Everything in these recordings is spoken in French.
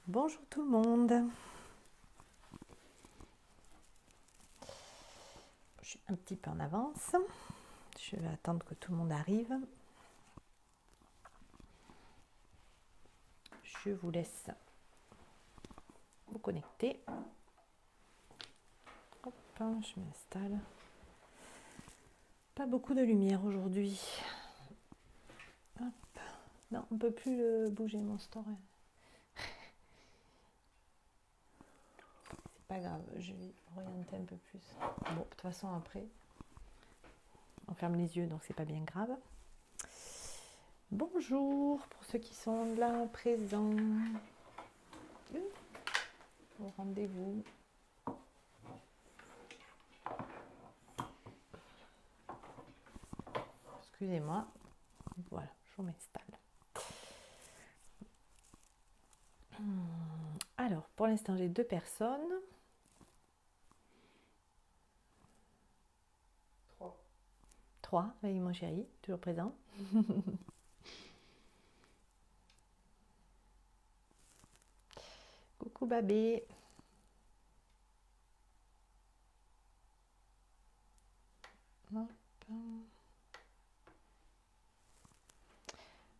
Bonjour tout le monde. Je suis un petit peu en avance. Je vais attendre que tout le monde arrive. Je vous laisse vous connecter. Hop, je m'installe. Pas beaucoup de lumière aujourd'hui. Hop. Non, on ne peut plus le bouger mon store. C'est pas grave, je vais orienter un peu plus. Bon, de toute façon après, on ferme les yeux, donc c'est pas bien grave. Bonjour pour ceux qui sont là présents. Au rendez-vous. Excusez-moi. Voilà, je vous m'installe. Alors, pour l'instant, j'ai 2 personnes. 3, oui, mon chéri, toujours présent. Coucou Babé. Hop.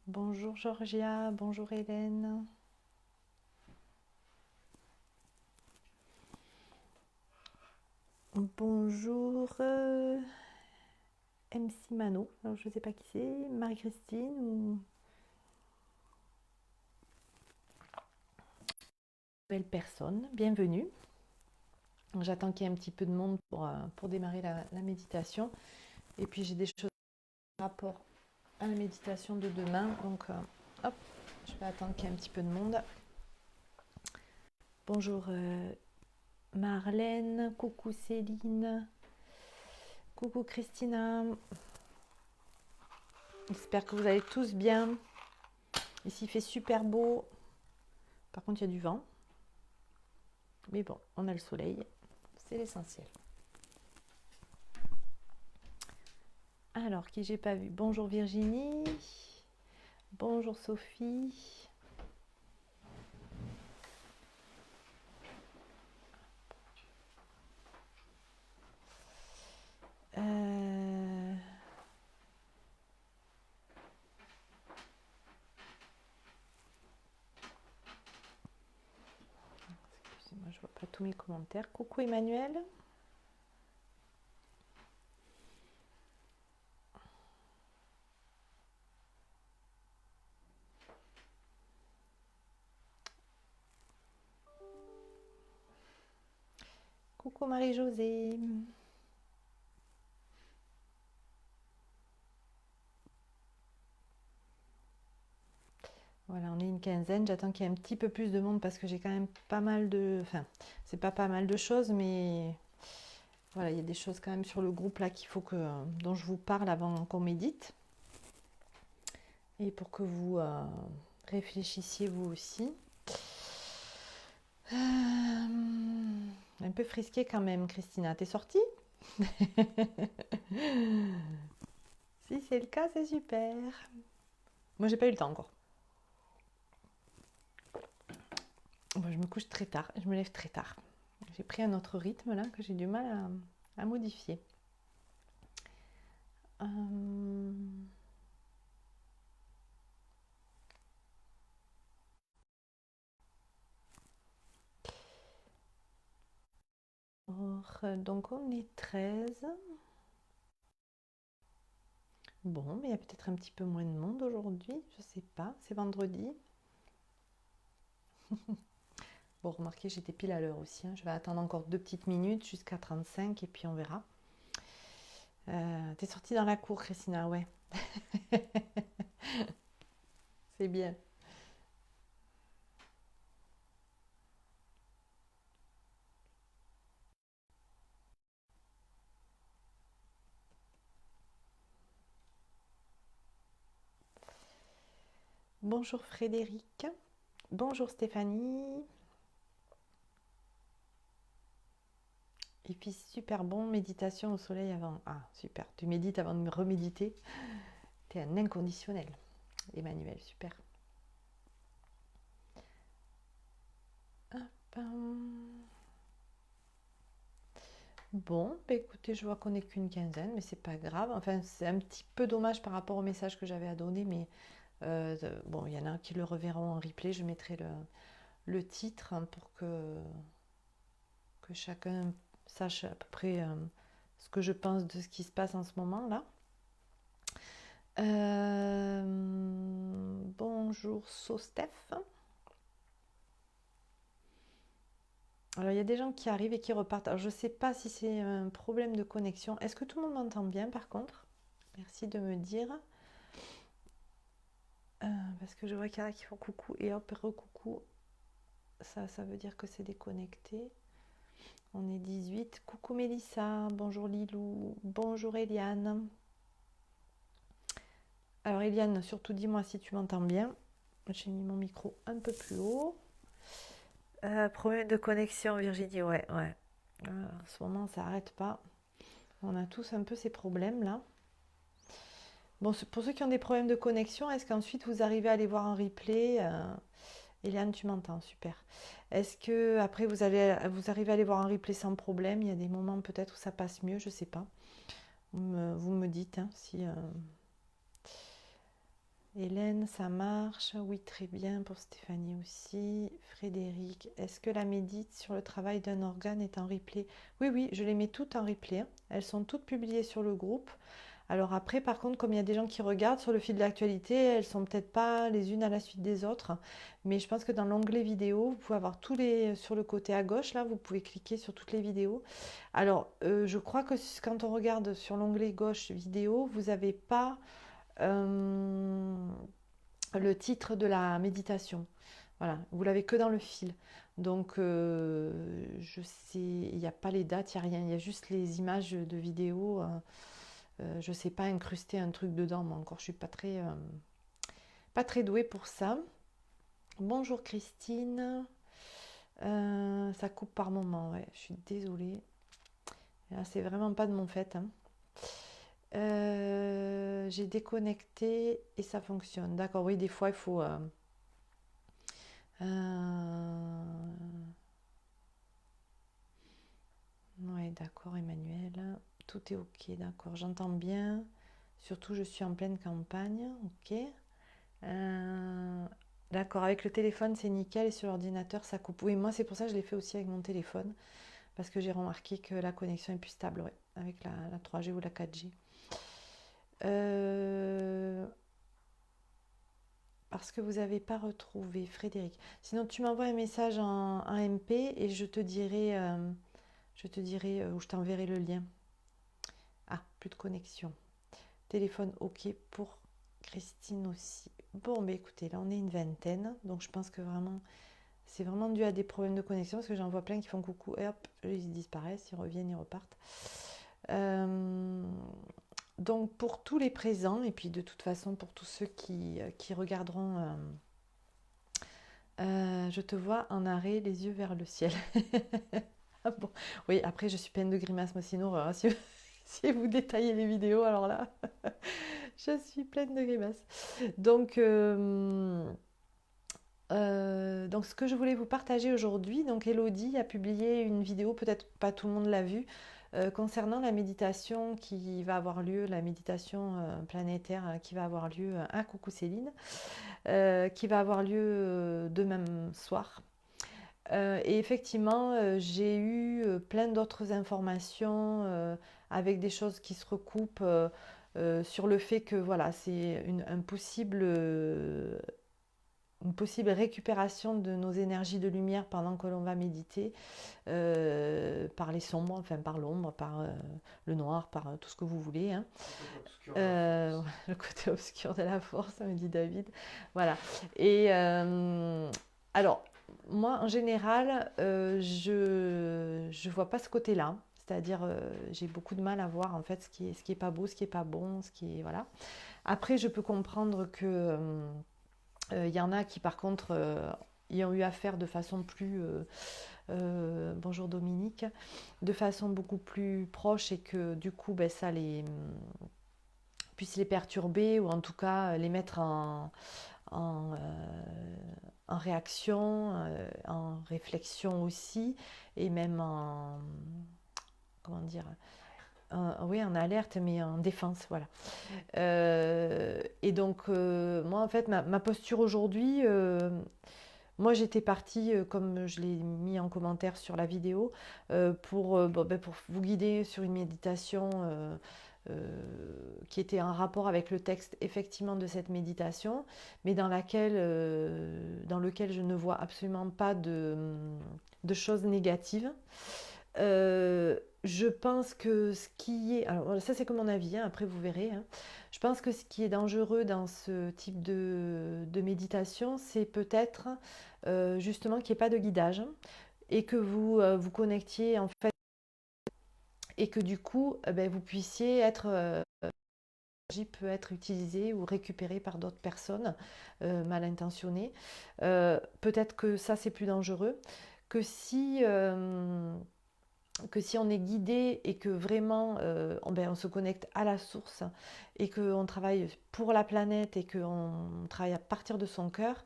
Bonjour Georgia, bonjour Hélène. Bonjour MC Mano. Alors, je ne sais pas qui c'est, Marie-Christine ou belle personne. Bienvenue. J'attends qu'il y ait un petit peu de monde pour démarrer la méditation. Et puis j'ai des choses par rapport à la méditation de demain. Donc hop, je vais attendre qu'il y ait un petit peu de monde. Bonjour Marlène, coucou Céline, coucou Christina. J'espère que vous allez tous bien. Ici il fait super beau. Par contre il y a du vent. Mais bon, on a le soleil. C'est l'essentiel. Alors, qui j'ai pas vu? Bonjour Virginie. Bonjour Sophie. Excusez-moi, je vois pas tous mes commentaires. Coucou Emmanuel. Coucou Marie-Josée. Voilà, on est une quinzaine. J'attends qu'il y ait un petit peu plus de monde parce que j'ai quand même pas mal de... Enfin, c'est pas mal de choses, mais voilà, il y a des choses quand même sur le groupe là qu'il faut dont je vous parle avant qu'on médite. Et pour que vous réfléchissiez vous aussi. Un peu frisqué quand même, Christina. T'es sortie? Si c'est le cas, c'est super. Moi, j'ai pas eu le temps encore. Moi, je me couche très tard, je me lève très tard. J'ai pris un autre rythme là que j'ai du mal à modifier. Donc on est 13. Bon, mais il y a peut-être un petit peu moins de monde aujourd'hui, je sais pas, c'est vendredi. Bon, remarquez, j'étais pile à l'heure aussi, hein. Je vais attendre encore 2 petites minutes jusqu'à 35 et puis on verra. T'es sortie dans la cour, Christina, ouais. C'est bien. Bonjour Frédéric. Bonjour Stéphanie. Et puis super bon, méditation au soleil avant. Ah, super. Tu médites avant de me reméditer. T'es un inconditionnel. Emmanuel, super. Bon, bah écoutez, je vois qu'on n'est qu'une quinzaine, mais c'est pas grave. Enfin, c'est un petit peu dommage par rapport au message que j'avais à donner, mais bon, il y en a qui le reverront en replay. Je mettrai le titre hein, pour que chacun sache à peu près ce que je pense de ce qui se passe en ce moment là. Bonjour Sostef. Alors il y a des gens qui arrivent et qui repartent. Alors je ne sais pas si c'est un problème de connexion. Est-ce que tout le monde m'entend bien par contre? Merci de me dire. Parce que je vois qu'il y en a qui font coucou et hop, recoucou. Ça veut dire que c'est déconnecté. On est 18. Coucou Mélissa, bonjour Lilou, bonjour Eliane. Alors Eliane, surtout dis-moi si tu m'entends bien. J'ai mis mon micro un peu plus haut. Problème de connexion Virginie, ouais. En ce moment ça n'arrête pas. On a tous un peu ces problèmes là. Bon, pour ceux qui ont des problèmes de connexion, est-ce qu'ensuite vous arrivez à aller voir un replay Eliane, tu m'entends, super. Est-ce que après vous arrivez à aller voir un replay sans problème? Il y a des moments peut-être où ça passe mieux, je sais pas. Vous me dites hein, si. Hélène, ça marche. Oui, très bien pour Stéphanie aussi. Frédéric, est-ce que la médite sur le travail d'un organe est en replay? Oui, je les mets toutes en replay. Hein. Elles sont toutes publiées sur le groupe. Alors après, par contre, comme il y a des gens qui regardent sur le fil de l'actualité, elles sont peut-être pas les unes à la suite des autres. Mais je pense que dans l'onglet vidéo, vous pouvez avoir tous les sur le côté à gauche, là, vous pouvez cliquer sur toutes les vidéos. Alors, je crois que quand on regarde sur l'onglet gauche vidéo, vous n'avez pas le titre de la méditation. Voilà, vous l'avez que dans le fil. Donc, je sais, il n'y a pas les dates, il n'y a rien, il y a juste les images de vidéo. Je ne sais pas incruster un truc dedans, mais encore, je suis pas très douée pour ça. Bonjour Christine. Ça coupe par moment, ouais, je suis désolée. Là, c'est vraiment pas de mon fait. Hein. J'ai déconnecté et ça fonctionne. D'accord, oui, des fois il faut. Oui, d'accord, Emmanuel. Tout est ok, d'accord. J'entends bien. Surtout, je suis en pleine campagne. Ok. D'accord, avec le téléphone, c'est nickel. Et sur l'ordinateur, ça coupe. Oui, moi, c'est pour ça que je l'ai fait aussi avec mon téléphone. Parce que j'ai remarqué que la connexion est plus stable, ouais, avec la 3G ou la 4G. Parce que vous n'avez pas retrouvé Frédéric. Sinon, tu m'envoies un message en MP et je te dirai ou je t'enverrai le lien. Ah, plus de connexion. Téléphone OK pour Christine aussi. Bon, bah écoutez, là on est une vingtaine, donc je pense que vraiment, c'est vraiment dû à des problèmes de connexion parce que j'en vois plein qui font coucou et hop, ils disparaissent, ils reviennent, ils repartent. Donc pour tous les présents et puis de toute façon pour tous ceux qui regarderont, je te vois en arrêt, les yeux vers le ciel. Ah bon. Oui, après je suis pleine de grimaces, moi sinon, si vous détaillez les vidéos, alors là, je suis pleine de grimaces. Donc ce que je voulais vous partager aujourd'hui, donc Elodie a publié une vidéo, peut-être pas tout le monde l'a vue, concernant la méditation qui va avoir lieu, la méditation planétaire qui va avoir lieu, coucou Céline, qui va avoir lieu demain soir. Et effectivement, j'ai eu plein d'autres informations avec des choses qui se recoupent sur le fait que voilà, c'est une possible récupération de nos énergies de lumière pendant que l'on va méditer, par les sombres, enfin par l'ombre, par le noir, par tout ce que vous voulez. Hein. Le côté obscur de la force, me dit David. Voilà. Et alors, moi, en général, je ne vois pas ce côté-là. C'est-à-dire, j'ai beaucoup de mal à voir en fait ce qui est pas beau, ce qui est pas bon, ce qui est voilà. Après, je peux comprendre que y en a qui, par contre, y ont eu affaire de façon plus, bonjour Dominique, de façon beaucoup plus proche et que du coup, ben, ça puisse les perturber ou en tout cas les mettre en en réaction, en réflexion aussi, et même en, comment dire, oui, en alerte, mais en défense, voilà. Et donc, moi, en fait, ma posture aujourd'hui, moi, j'étais partie, comme je l'ai mis en commentaire sur la vidéo, bon, ben, pour vous guider sur une méditation qui était en rapport avec le texte, effectivement, de cette méditation, mais dans lequel je ne vois absolument pas de choses négatives. Je pense que ce qui est... Alors ça c'est comme mon avis, hein, après vous verrez. Hein. Je pense que ce qui est dangereux dans ce type de méditation, c'est peut-être justement qu'il n'y ait pas de guidage et que vous vous connectiez en fait et que du coup ben, vous puissiez être... l'énergie peut être utilisée ou récupérée par d'autres personnes mal intentionnées. Peut-être que ça c'est plus dangereux que si on est guidé et que vraiment on se connecte à la source et qu'on travaille pour la planète et qu'on travaille à partir de son cœur,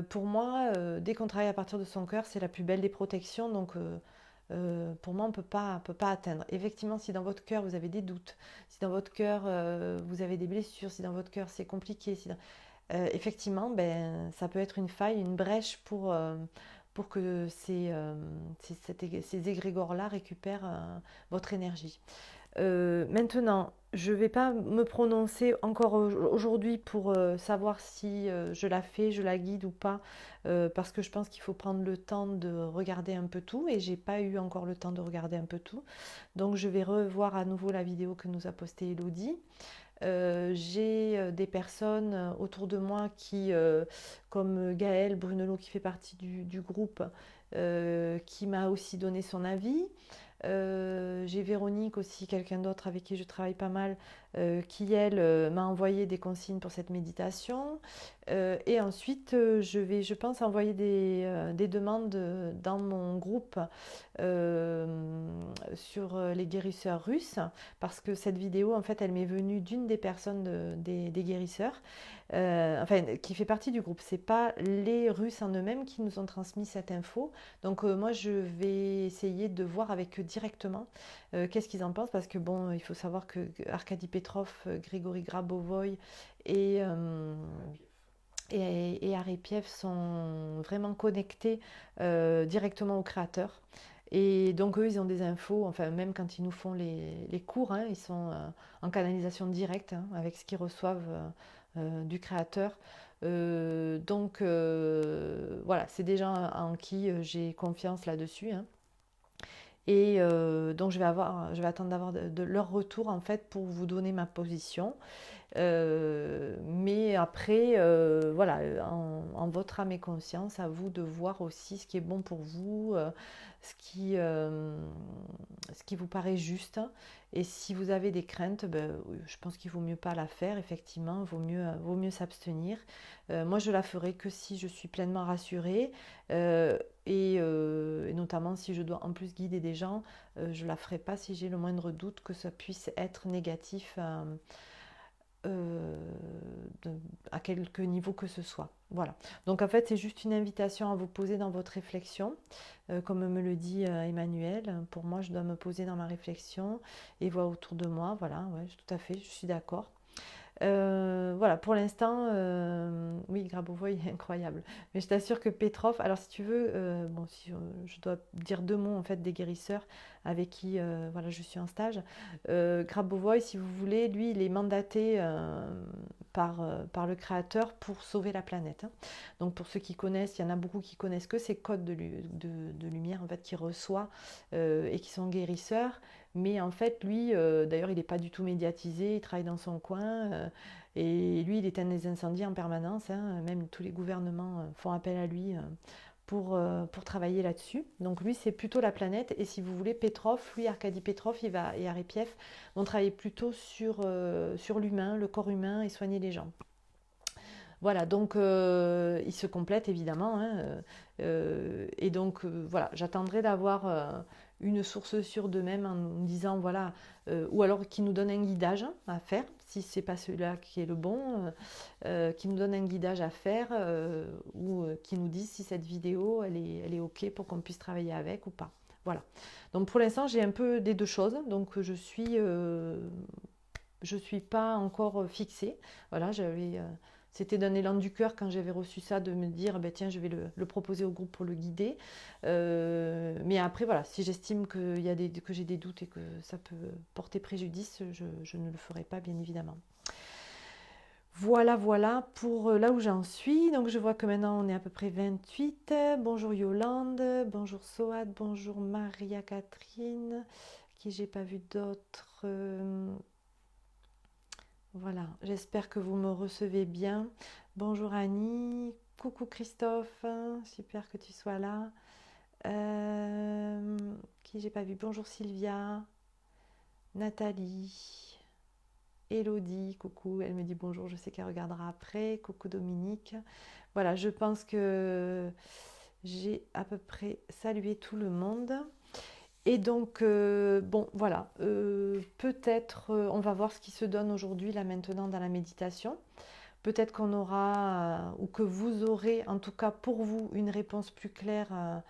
pour moi, dès qu'on travaille à partir de son cœur, c'est la plus belle des protections. Donc, pour moi, on ne peut pas atteindre. Effectivement, si dans votre cœur, vous avez des doutes, si dans votre cœur, vous avez des blessures, si dans votre cœur, c'est compliqué, effectivement, ben, ça peut être une faille, une brèche pour que ces égrégores-là récupèrent votre énergie. Maintenant, je ne vais pas me prononcer encore aujourd'hui pour savoir si je la fais, je la guide ou pas, parce que je pense qu'il faut prendre le temps de regarder un peu tout, et j'ai pas eu encore le temps de regarder un peu tout. Donc je vais revoir à nouveau la vidéo que nous a postée Elodie. J'ai des personnes autour de moi comme Gaëlle Brunelot qui fait partie du groupe, qui m'a aussi donné son avis. J'ai Véronique aussi, quelqu'un d'autre avec qui je travaille pas mal, qui elle m'a envoyé des consignes pour cette méditation. Et ensuite, je vais, je pense, envoyer des demandes dans mon groupe sur les guérisseurs russes, parce que cette vidéo, en fait, elle m'est venue d'une des personnes des guérisseurs, enfin, qui fait partie du groupe. C'est pas les Russes en eux-mêmes qui nous ont transmis cette info. Donc, moi, je vais essayer de voir avec eux directement qu'est-ce qu'ils en pensent, parce que bon, il faut savoir que Arkady Petrov, Grigory Grabovoy et et Aripiev sont vraiment connectés directement au créateur. Et donc eux, ils ont des infos, enfin même quand ils nous font les cours, hein, ils sont en canalisation directe hein, avec ce qu'ils reçoivent du créateur. Donc voilà, c'est des gens en qui j'ai confiance là-dessus. Hein. Et donc je vais attendre d'avoir de leur retour en fait pour vous donner ma position. Mais après, voilà, en votre âme et conscience, à vous de voir aussi ce qui est bon pour vous, ce qui vous paraît juste. Et si vous avez des craintes, ben, je pense qu'il vaut mieux pas la faire, effectivement, vaut mieux s'abstenir. Moi, je la ferai que si je suis pleinement rassurée, et notamment si je dois en plus guider des gens, je la ferai pas si j'ai le moindre doute que ça puisse être négatif. Euh, de- à quelque niveau que ce soit. Voilà. Donc en fait, c'est juste une invitation à vous poser dans votre réflexion, comme me le dit Emmanuel. Pour moi, je dois me poser dans ma réflexion et voir autour de moi. Voilà, ouais, tout à fait, je suis d'accord. Voilà, pour l'instant, oui, Grabovoy est incroyable. Mais je t'assure que Petrov, alors si tu veux, bon, si je dois dire deux mots en fait des guérisseurs avec qui voilà, je suis en stage. Grabovoy, si vous voulez, lui, il est mandaté par le créateur pour sauver la planète. Hein. Donc pour ceux qui connaissent, il y en a beaucoup qui connaissent que ces codes de lumière en fait, qu'il reçoit et qui sont guérisseurs. Mais en fait, lui, d'ailleurs, il n'est pas du tout médiatisé, il travaille dans son coin. Et lui, il éteint des incendies en permanence. Hein, même tous les gouvernements font appel à lui pour travailler là-dessus. Donc lui, c'est plutôt la planète. Et si vous voulez, Petrov, lui, Arkady Petrov et Aripiev vont travailler plutôt sur l'humain, le corps humain et soigner les gens. Voilà, donc ils se complètent évidemment, hein, et donc voilà, j'attendrai d'avoir une source sûre d'eux-mêmes en me disant voilà, ou alors qui nous donne un guidage à faire, si c'est pas celui-là qui est le bon, qui nous donne un guidage à faire, ou qui nous disent si cette vidéo elle est ok pour qu'on puisse travailler avec ou pas. Voilà. Donc pour l'instant j'ai un peu des deux choses, donc je suis pas encore fixée. Voilà, c'était d'un élan du cœur quand j'avais reçu ça de me dire, ben tiens, je vais le proposer au groupe pour le guider. Mais après, voilà, si j'estime que j'ai des doutes et que ça peut porter préjudice, je ne le ferai pas, bien évidemment. Voilà, voilà pour là où j'en suis. Donc je vois que maintenant on est à peu près 28. Bonjour Yolande, bonjour Soad, bonjour Maria Catherine, qui j'ai pas vu d'autres. Voilà, j'espère que vous me recevez bien. Bonjour Annie, coucou Christophe, super que tu sois là. Qui j'ai pas vu, bonjour Sylvia, Nathalie, Elodie, coucou, elle me dit bonjour, je sais qu'elle regardera après. Coucou Dominique. Voilà, je pense que j'ai à peu près salué tout le monde. Et donc, bon, voilà, peut-être, on va voir ce qui se donne aujourd'hui, là maintenant, dans la méditation. Peut-être qu'on aura, ou que vous aurez, en tout cas pour vous, une réponse plus claire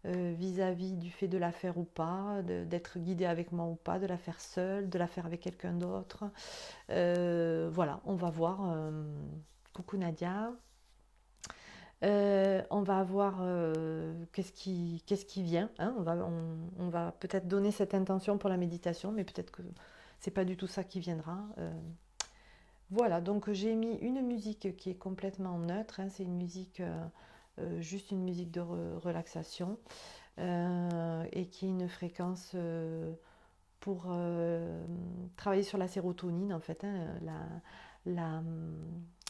vis-à-vis du fait de la faire ou pas, d'être guidé avec moi ou pas, de la faire seule, de la faire avec quelqu'un d'autre. Voilà, on va voir. Coucou Nadia. On va voir qu'est-ce qui vient. Hein. On va peut-être donner cette intention pour la méditation, mais peut-être que c'est pas du tout ça qui viendra. Voilà, donc j'ai mis une musique qui est complètement neutre. Hein. C'est une musique, juste une musique de relaxation, et qui est une fréquence pour travailler sur la sérotonine, en fait, hein, la,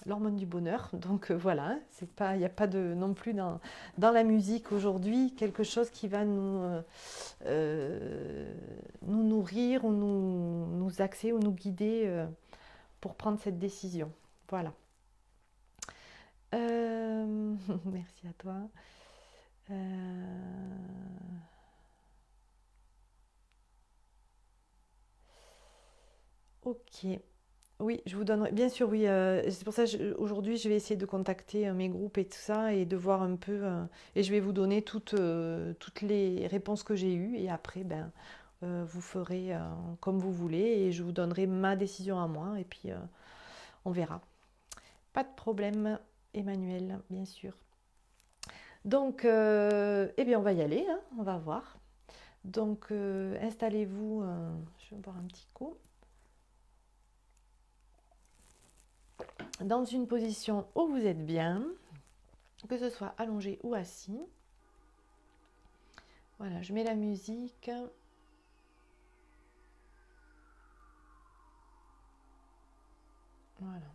l'hormone du bonheur. Donc voilà, c'est pas, il n'y a pas de non plus dans la musique aujourd'hui quelque chose qui va nous nourrir ou nous axer ou nous guider pour prendre cette décision. Voilà. Merci à toi. Ok. Oui, je vous donnerai. Bien sûr, oui. C'est pour ça aujourd'hui, je vais essayer de contacter mes groupes et tout ça et de voir un peu. Et je vais vous donner toutes les réponses que j'ai eues. Et après, ben, vous ferez comme vous voulez et je vous donnerai ma décision à moi. Et puis, on verra. Pas de problème, Emmanuel, bien sûr. Donc, eh bien, on va y aller. Hein, on va voir. Donc, installez-vous. Je vais boire un petit coup. Dans une position où vous êtes bien, que ce soit allongé ou assis. Voilà, je mets la musique. Voilà,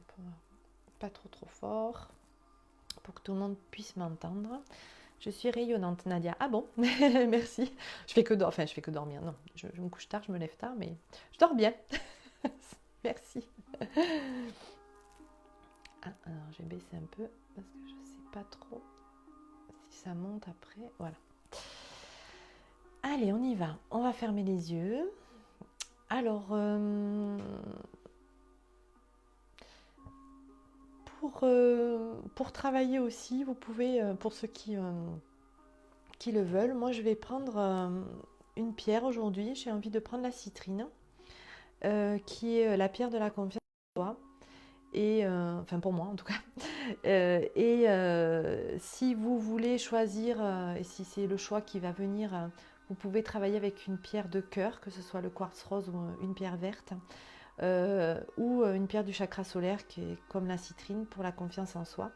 pas trop fort, pour que tout le monde puisse m'entendre. Je suis rayonnante, Nadia. Ah bon? Merci. Je fais que dormir. Non, je me couche tard, je me lève tard, mais je dors bien. Merci. Ah, alors je vais baisser un peu parce que je sais pas trop si ça monte après. Voilà. Allez, on y va. On va fermer les yeux. Alors, pour travailler aussi, vous pouvez, pour ceux qui le veulent, moi je vais prendre une pierre aujourd'hui. J'ai envie de prendre la citrine, qui est la pierre de la confiance en soi. Et, enfin pour moi en tout cas. Et si vous voulez choisir, et si c'est le choix qui va venir, vous pouvez travailler avec une pierre de cœur, que ce soit le quartz rose ou une pierre verte. Ou une pierre du chakra solaire qui est comme la citrine pour la confiance en soi.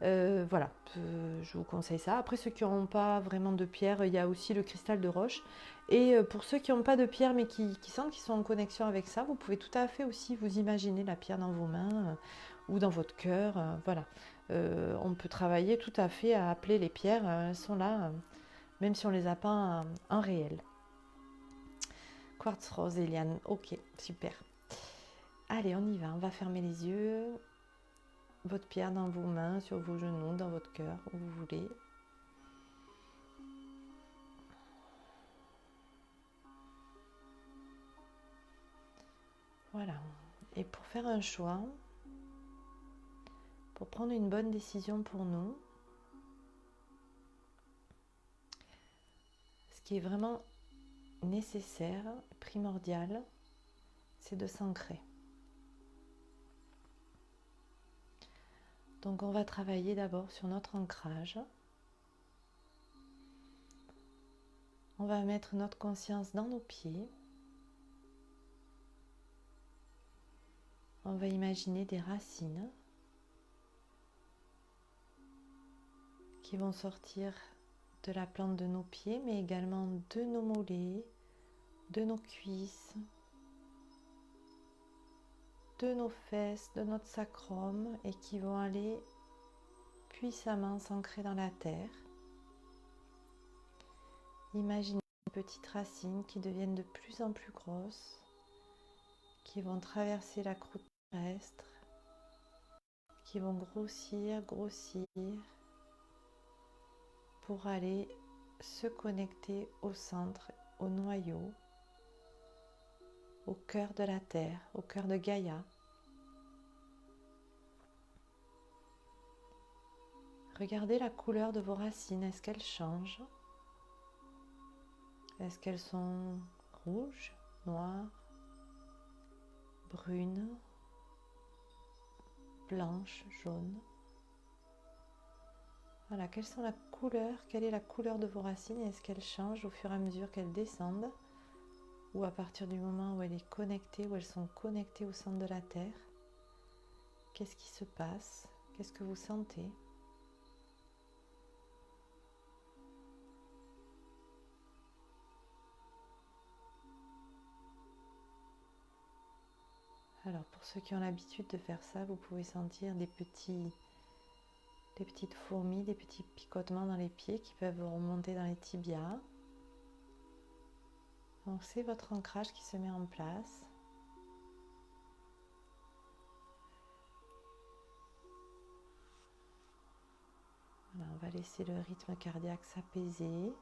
Voilà, je vous conseille ça. Après ceux qui n'ont pas vraiment de pierre, il y a aussi le cristal de roche. Et pour ceux qui n'ont pas de pierre mais qui sentent qu'ils sont en connexion avec ça, vous pouvez tout à fait aussi vous imaginer la pierre dans vos mains ou dans votre cœur. Voilà, on peut travailler tout à fait à appeler les pierres, elles sont là, même si on ne les a pas en réel. Quartz rose, Eliane, ok, super. Allez, on y va, on va fermer les yeux. votre pierre dans vos mains, sur vos genoux, dans votre cœur, où vous voulez. Voilà. Et pour faire un choix, pour prendre une bonne décision pour nous, ce qui est vraiment nécessaire, primordial, c'est de s'ancrer. Donc on va travailler d'abord sur notre ancrage. On va mettre notre conscience dans nos pieds. On va imaginer des racines qui vont sortir de la plante de nos pieds, mais également de nos mollets, de nos cuisses, de nos fesses, de notre sacrum, et qui vont aller puissamment s'ancrer dans la terre. Imaginez des petites racines qui deviennent de plus en plus grosses, qui vont traverser la croûte terrestre, qui vont grossir pour aller se connecter au centre, au noyau, au cœur de la terre, au cœur de Gaïa. Regardez la couleur de vos racines, est-ce qu'elles changent? Est-ce qu'elles sont rouges, noires, brunes, blanches, jaunes? Voilà, quelles sont la couleur, quelle est la couleur de vos racines et est-ce qu'elles changent au fur et à mesure qu'elles descendent ou à partir du moment où elle est connectée, où elles sont connectées au centre de la terre? Qu'est-ce qui se passe? Qu'est-ce que vous sentez? Alors pour ceux qui ont l'habitude de faire ça, vous pouvez sentir des petites fourmis, des petits picotements dans les pieds qui peuvent remonter dans les tibias. Donc c'est votre ancrage qui se met en place. Voilà, on va laisser le rythme cardiaque s'apaiser.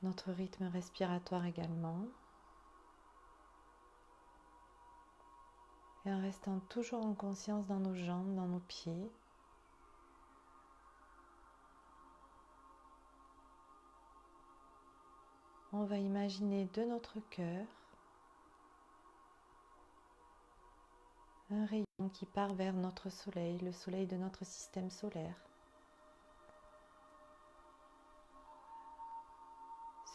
Notre rythme respiratoire également. Et en restant toujours en conscience dans nos jambes, dans nos pieds. On va imaginer de notre cœur un rayon qui part vers notre soleil, le soleil de notre système solaire.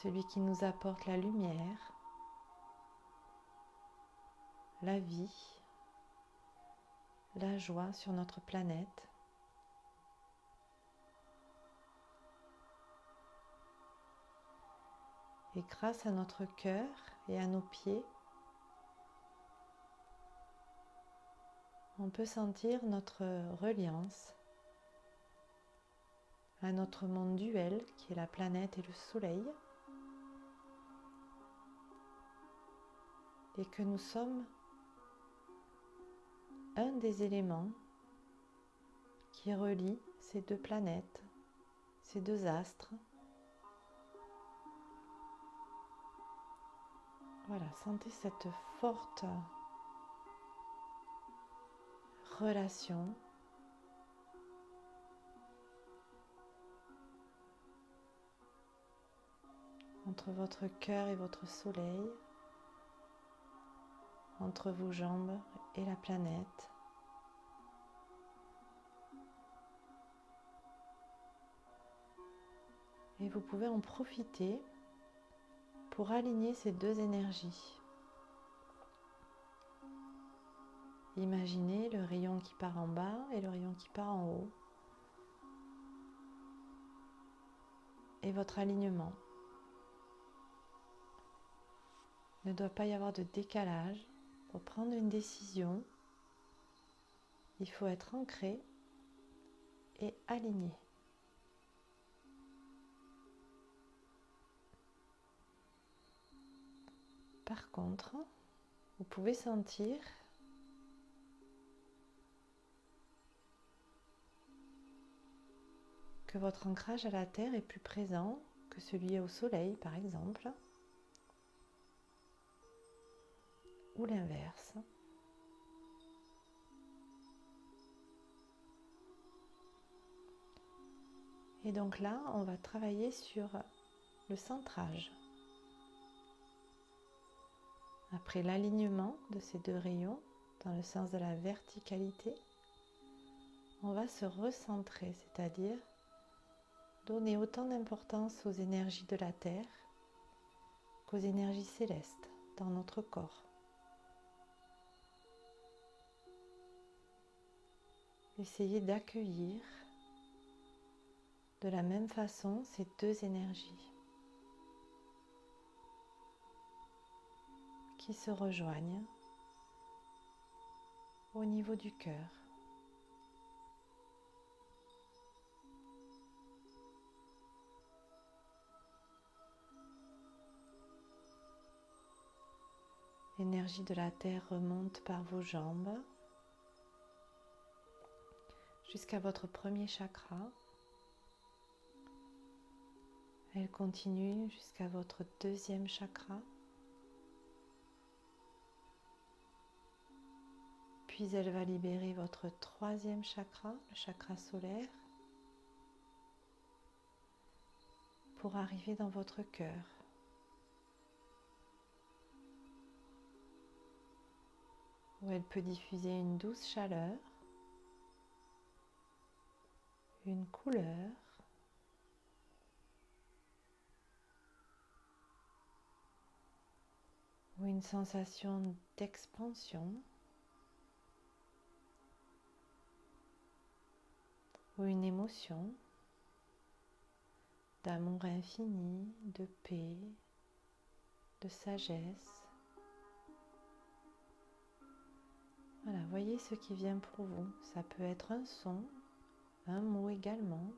Celui qui nous apporte la lumière, la vie, la joie sur notre planète. Et grâce à notre cœur et à nos pieds, on peut sentir notre reliance à notre monde duel qui est la planète et le soleil, et que nous sommes un des éléments qui relie ces deux planètes, ces deux astres. Voilà, sentez cette forte relation entre votre cœur et votre soleil, entre vos jambes et la planète. Et vous pouvez en profiter pour aligner ces deux énergies. Imaginez le rayon qui part en bas et le rayon qui part en haut. Et votre alignement. Il ne doit pas y avoir de décalage. Pour prendre une décision, il faut être ancré et aligné. Par contre, vous pouvez sentir que votre ancrage à la terre est plus présent que celui au soleil, par exemple, ou l'inverse. Et donc là, on va travailler sur le centrage. Après l'alignement de ces deux rayons, dans le sens de la verticalité, on va se recentrer, c'est-à-dire donner autant d'importance aux énergies de la Terre qu'aux énergies célestes dans notre corps. Essayez d'accueillir de la même façon ces deux énergies qui se rejoignent au niveau du cœur. L'énergie de la terre remonte par vos jambes jusqu'à votre premier chakra. Elle continue jusqu'à votre deuxième chakra. Puis elle va libérer votre troisième chakra, le chakra solaire, pour arriver dans votre cœur. Où elle peut diffuser une douce chaleur, une couleur, ou une sensation d'expansion, ou une émotion d'amour infini, de paix, de sagesse. Voilà, voyez ce qui vient pour vous. Ça peut être un son, un mot également,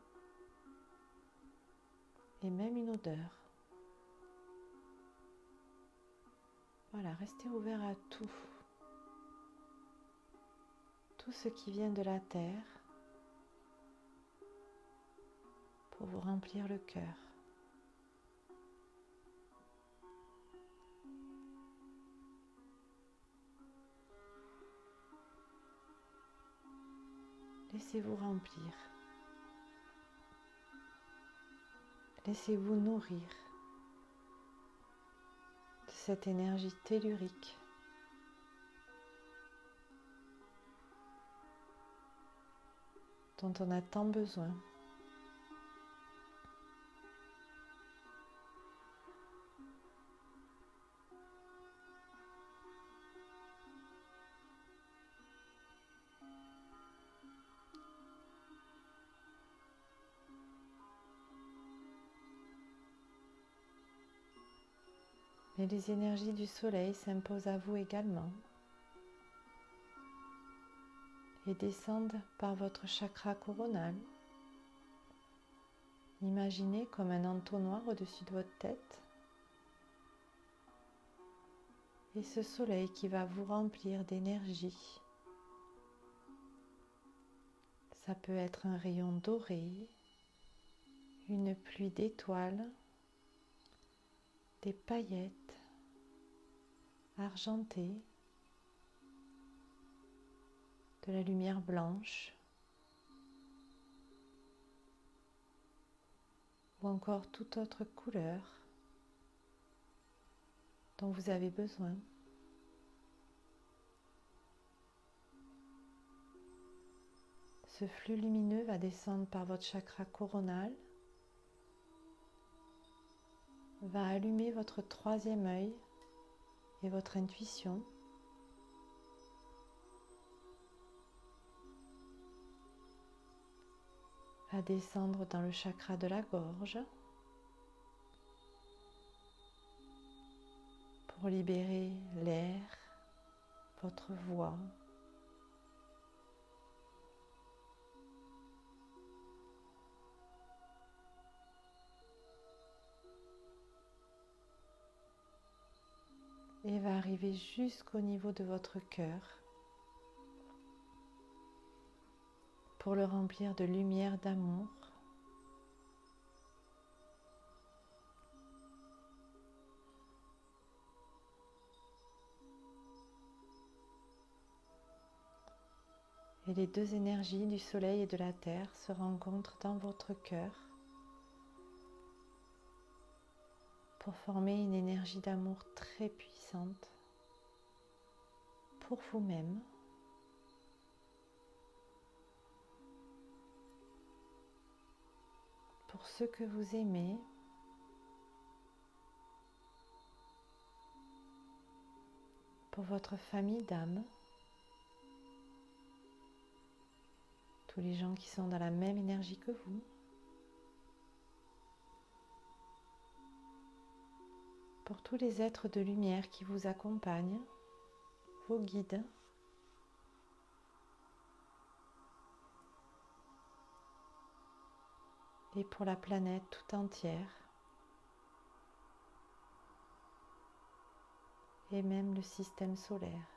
et même une odeur. Voilà, restez ouvert à tout. Tout ce qui vient de la terre pour vous remplir le cœur. Laissez-vous remplir. Laissez-vous nourrir de cette énergie tellurique dont on a tant besoin. Mais les énergies du soleil s'imposent à vous également et descendent par votre chakra coronal. Imaginez comme un entonnoir au-dessus de votre tête et ce soleil qui va vous remplir d'énergie. Ça peut être un rayon doré, une pluie d'étoiles, des paillettes argentées, de la lumière blanche ou encore toute autre couleur dont vous avez besoin. Ce flux lumineux va descendre par votre chakra coronal, va allumer votre troisième œil et votre intuition. Va descendre dans le chakra de la gorge pour libérer l'air, votre voix. Et va arriver jusqu'au niveau de votre cœur pour le remplir de lumière d'amour, Et les deux énergies du soleil et de la terre se rencontrent dans votre cœur pour former une énergie d'amour très puissante pour vous-même, pour ceux que vous aimez, pour votre famille d'âme, tous les gens qui sont dans la même énergie que vous, pour tous les êtres de lumière qui vous accompagnent, vos guides, et pour la planète tout entière, et même le système solaire.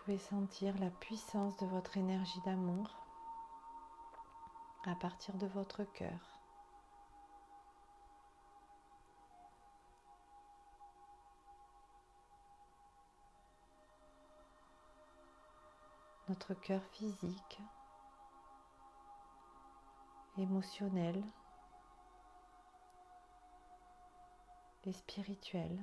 Vous pouvez sentir la puissance de votre énergie d'amour à partir de votre cœur. Notre cœur physique, émotionnel et spirituel.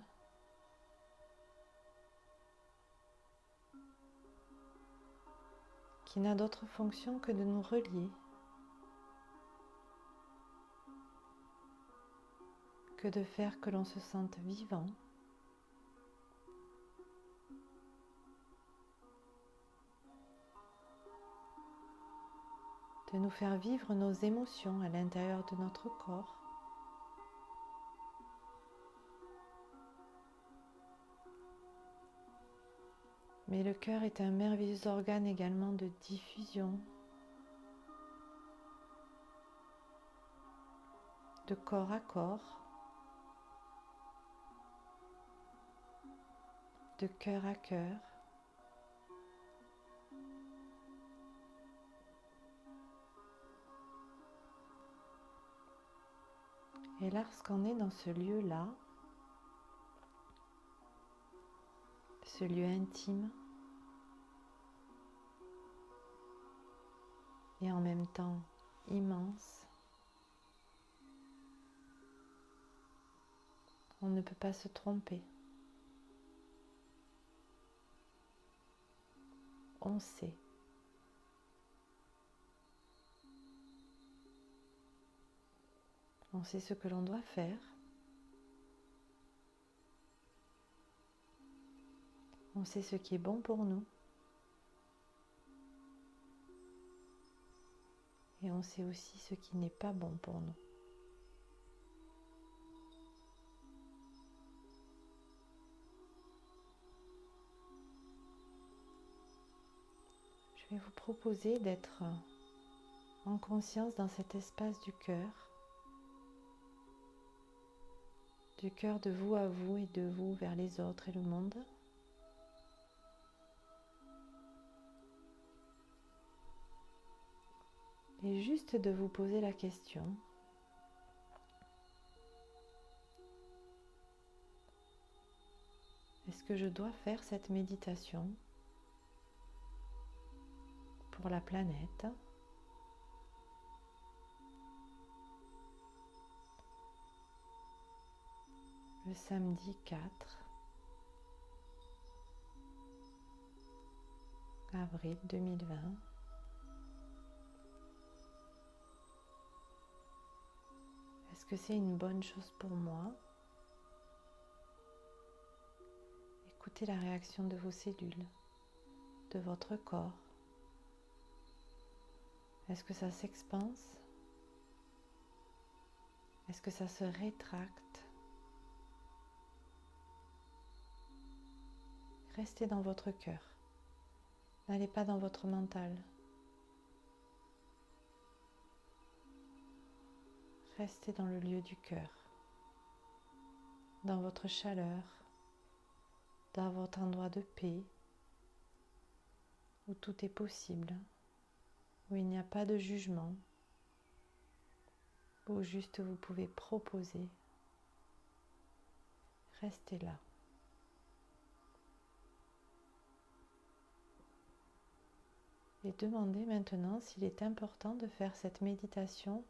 Qui n'a d'autre fonction que de nous relier, que de faire que l'on se sente vivant, de nous faire vivre nos émotions à l'intérieur de notre corps, mais le cœur est un merveilleux organe également de diffusion, de corps à corps, de cœur à cœur. Et lorsqu'on est dans ce lieu-là, ce lieu intime, et en même temps immense, on ne peut pas se tromper. On sait. On sait ce que l'on doit faire. On sait ce qui est bon pour nous. Et on sait aussi ce qui n'est pas bon pour nous. Je vais vous proposer d'être en conscience dans cet espace du cœur de vous à vous et de vous vers les autres et le monde. Et juste de vous poser la question, est-ce que je dois faire cette méditation pour la planète ? Le samedi 4 avril 2020. Est-ce que c'est une bonne chose pour moi ? Écoutez la réaction de vos cellules, de votre corps. Est-ce que ça s'expanse ? Est-ce que ça se rétracte ? Restez dans votre cœur. N'allez pas dans votre mental. Restez dans le lieu du cœur, dans votre chaleur dans votre endroit de paix, où tout est possible, où il n'y a pas de jugement, où juste vous pouvez proposer. Restez là. Et demandez maintenant s'il est important de faire cette méditation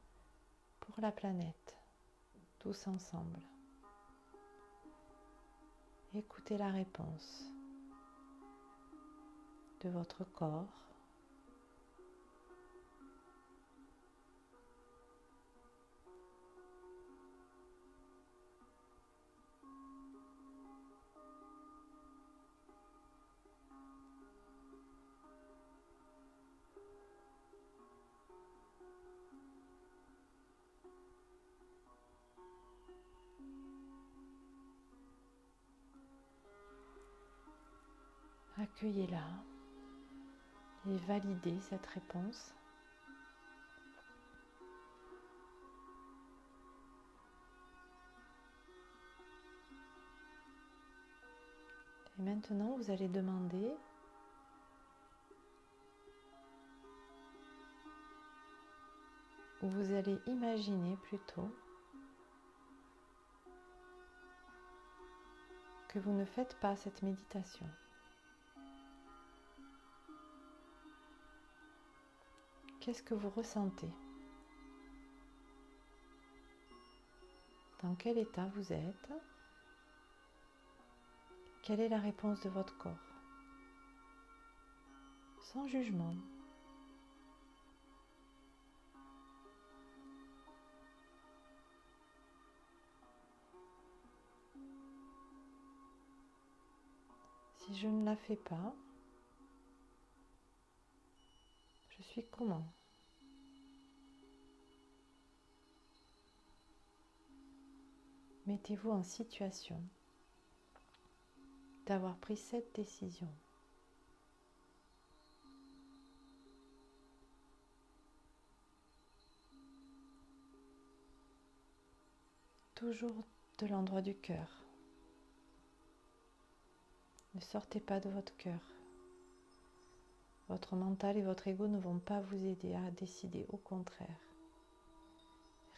pour la planète, tous ensemble. Écoutez la réponse de votre corps. Accueillez-la et validez cette réponse. Et maintenant, vous allez demander ou vous allez imaginer plutôt que vous ne faites pas cette méditation. Qu'est-ce que vous ressentez? Dans quel état vous êtes? Quelle est la réponse de votre corps? Sans jugement. Si je ne la fais pas, je suis comment? Mettez-vous en situation d'avoir pris cette décision. Toujours de l'endroit du cœur. Ne sortez pas de votre cœur. Votre mental et votre ego ne vont pas vous aider à décider, au contraire.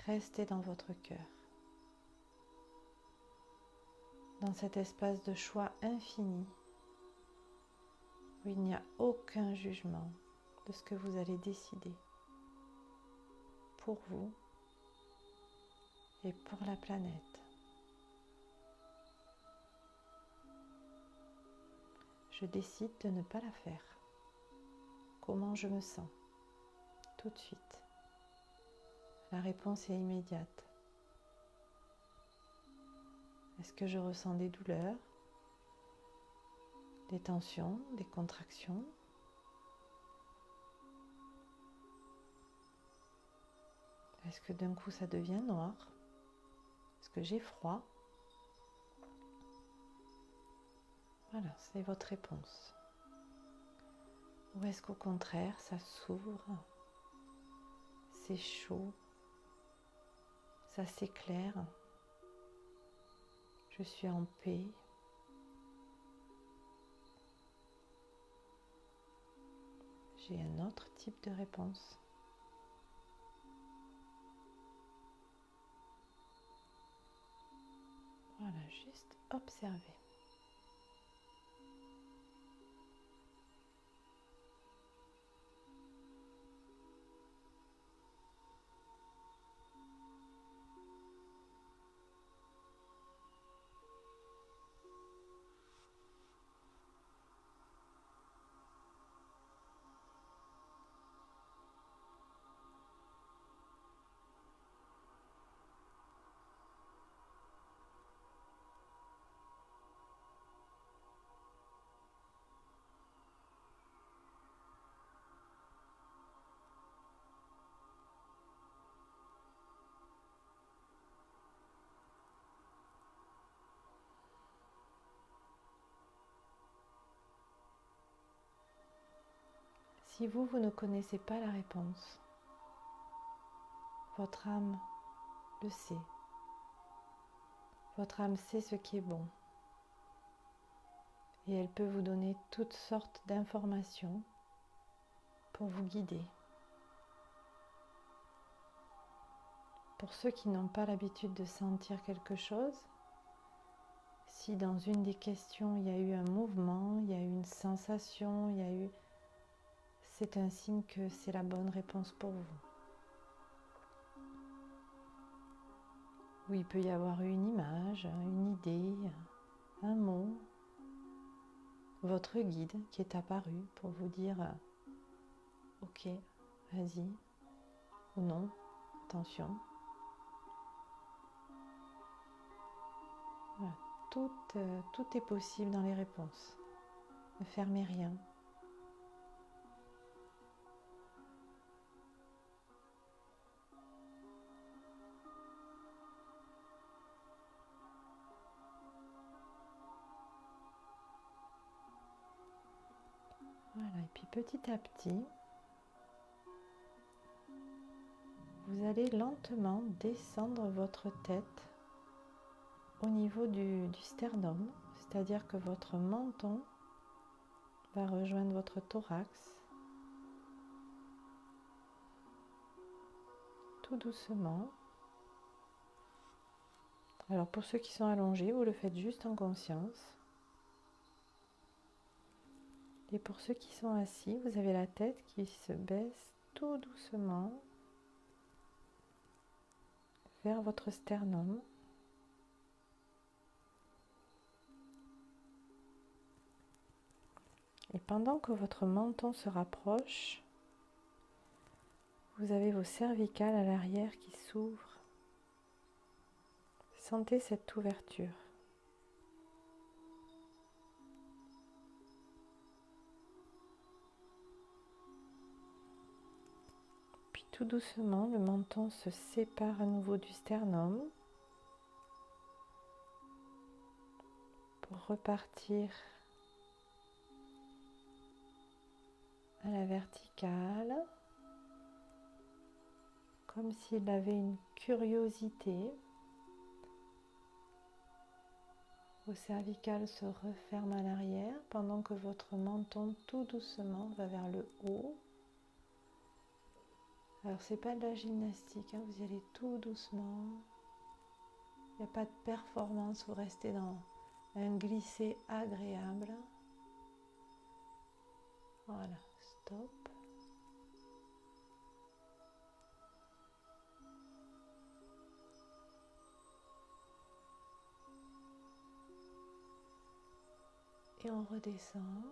Restez dans votre cœur. Dans cet espace de choix infini, où il n'y a aucun jugement de ce que vous allez décider pour vous et pour la planète. Je décide de ne pas la faire. Comment je me sens? Tout de suite. La réponse est immédiate. Est-ce que je ressens des douleurs, des tensions, des contractions? Est-ce que d'un coup ça devient noir? Est-ce que j'ai froid? Voilà, c'est votre réponse. Ou est-ce qu'au contraire ça s'ouvre, c'est chaud, ça s'éclaire, je suis en paix? J'ai un autre type de réponse. Voilà, juste observer. Si vous ne connaissez pas la réponse, votre âme le sait. Votre âme sait ce qui est bon. Et elle peut vous donner toutes sortes d'informations pour vous guider. Pour ceux qui n'ont pas l'habitude de sentir quelque chose, si dans une des questions il y a eu un mouvement, il y a eu une sensation, c'est un signe que c'est la bonne réponse pour vous. Ou il peut y avoir une image, une idée, un mot, votre guide qui est apparu pour vous dire ok, vas-y, ou non, attention. Voilà. Tout est possible dans les réponses. Ne fermez rien. Voilà, et puis petit à petit, vous allez lentement descendre votre tête au niveau du sternum, c'est-à-dire que votre menton va rejoindre votre thorax, tout doucement. Alors pour ceux qui sont allongés, vous le faites juste en conscience. Et pour ceux qui sont assis, vous avez la tête qui se baisse tout doucement vers votre sternum. Et pendant que votre menton se rapproche, vous avez vos cervicales à l'arrière qui s'ouvrent. Sentez cette ouverture. Puis tout doucement, le menton se sépare à nouveau du sternum pour repartir à la verticale, comme s'il avait une curiosité. Vos cervicales se referment à l'arrière pendant que votre menton tout doucement va vers le haut. Alors c'est pas de la gymnastique, vous y allez tout doucement. Il n'y a pas de performance, vous restez dans un glissé agréable. Voilà, stop. Et on redescend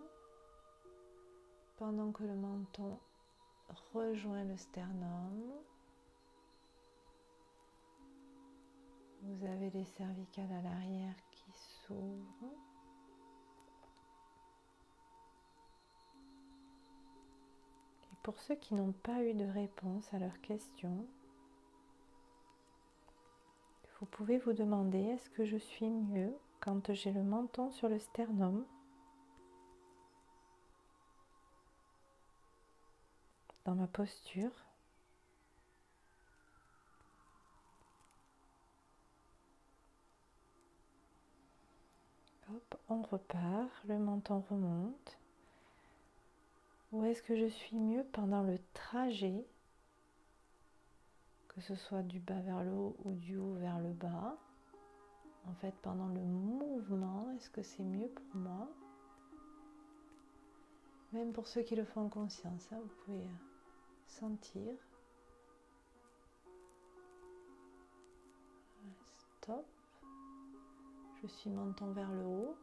pendant que le menton rejoint le sternum. Vous avez les cervicales à l'arrière qui s'ouvrent. Et pour ceux qui n'ont pas eu de réponse à leurs questions, vous pouvez vous demander, est-ce que je suis mieux quand j'ai le menton sur le sternum, dans ma posture? Hop, on repart, le menton remonte. Ou est-ce que je suis mieux pendant le trajet, que ce soit du bas vers le haut ou du haut vers le bas? En fait, pendant le mouvement, est-ce que c'est mieux pour moi? Même pour ceux qui le font en conscience, vous pouvez sentir. Stop. Je suis menton vers le haut.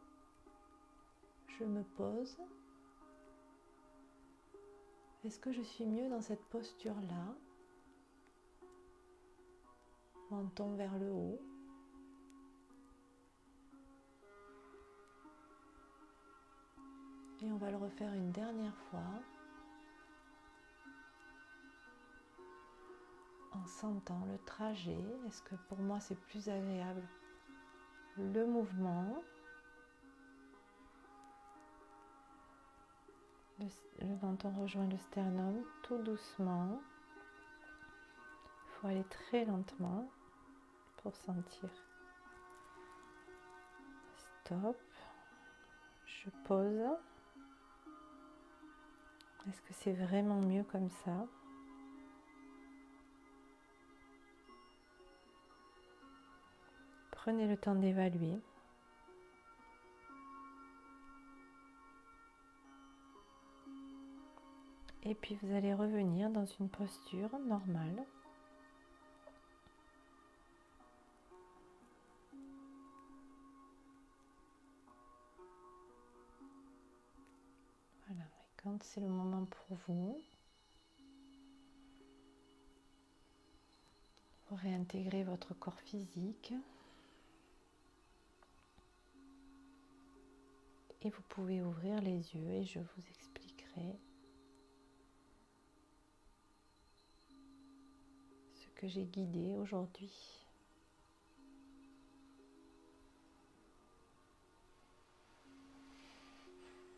Je me pose. Est-ce que je suis mieux dans cette posture-là? Menton vers le haut. Et on va le refaire une dernière fois en sentant le trajet. Est-ce que pour moi c'est plus agréable le mouvement? Le menton rejoint le sternum tout doucement. Il faut aller très lentement pour sentir. Stop. Je pose. Est-ce que c'est vraiment mieux comme ça? Prenez le temps d'évaluer. Et puis vous allez revenir dans une posture normale. Voilà, et quand c'est le moment pour vous, vous réintégrez votre corps physique. Et vous pouvez ouvrir les yeux et je vous expliquerai ce que j'ai guidé aujourd'hui.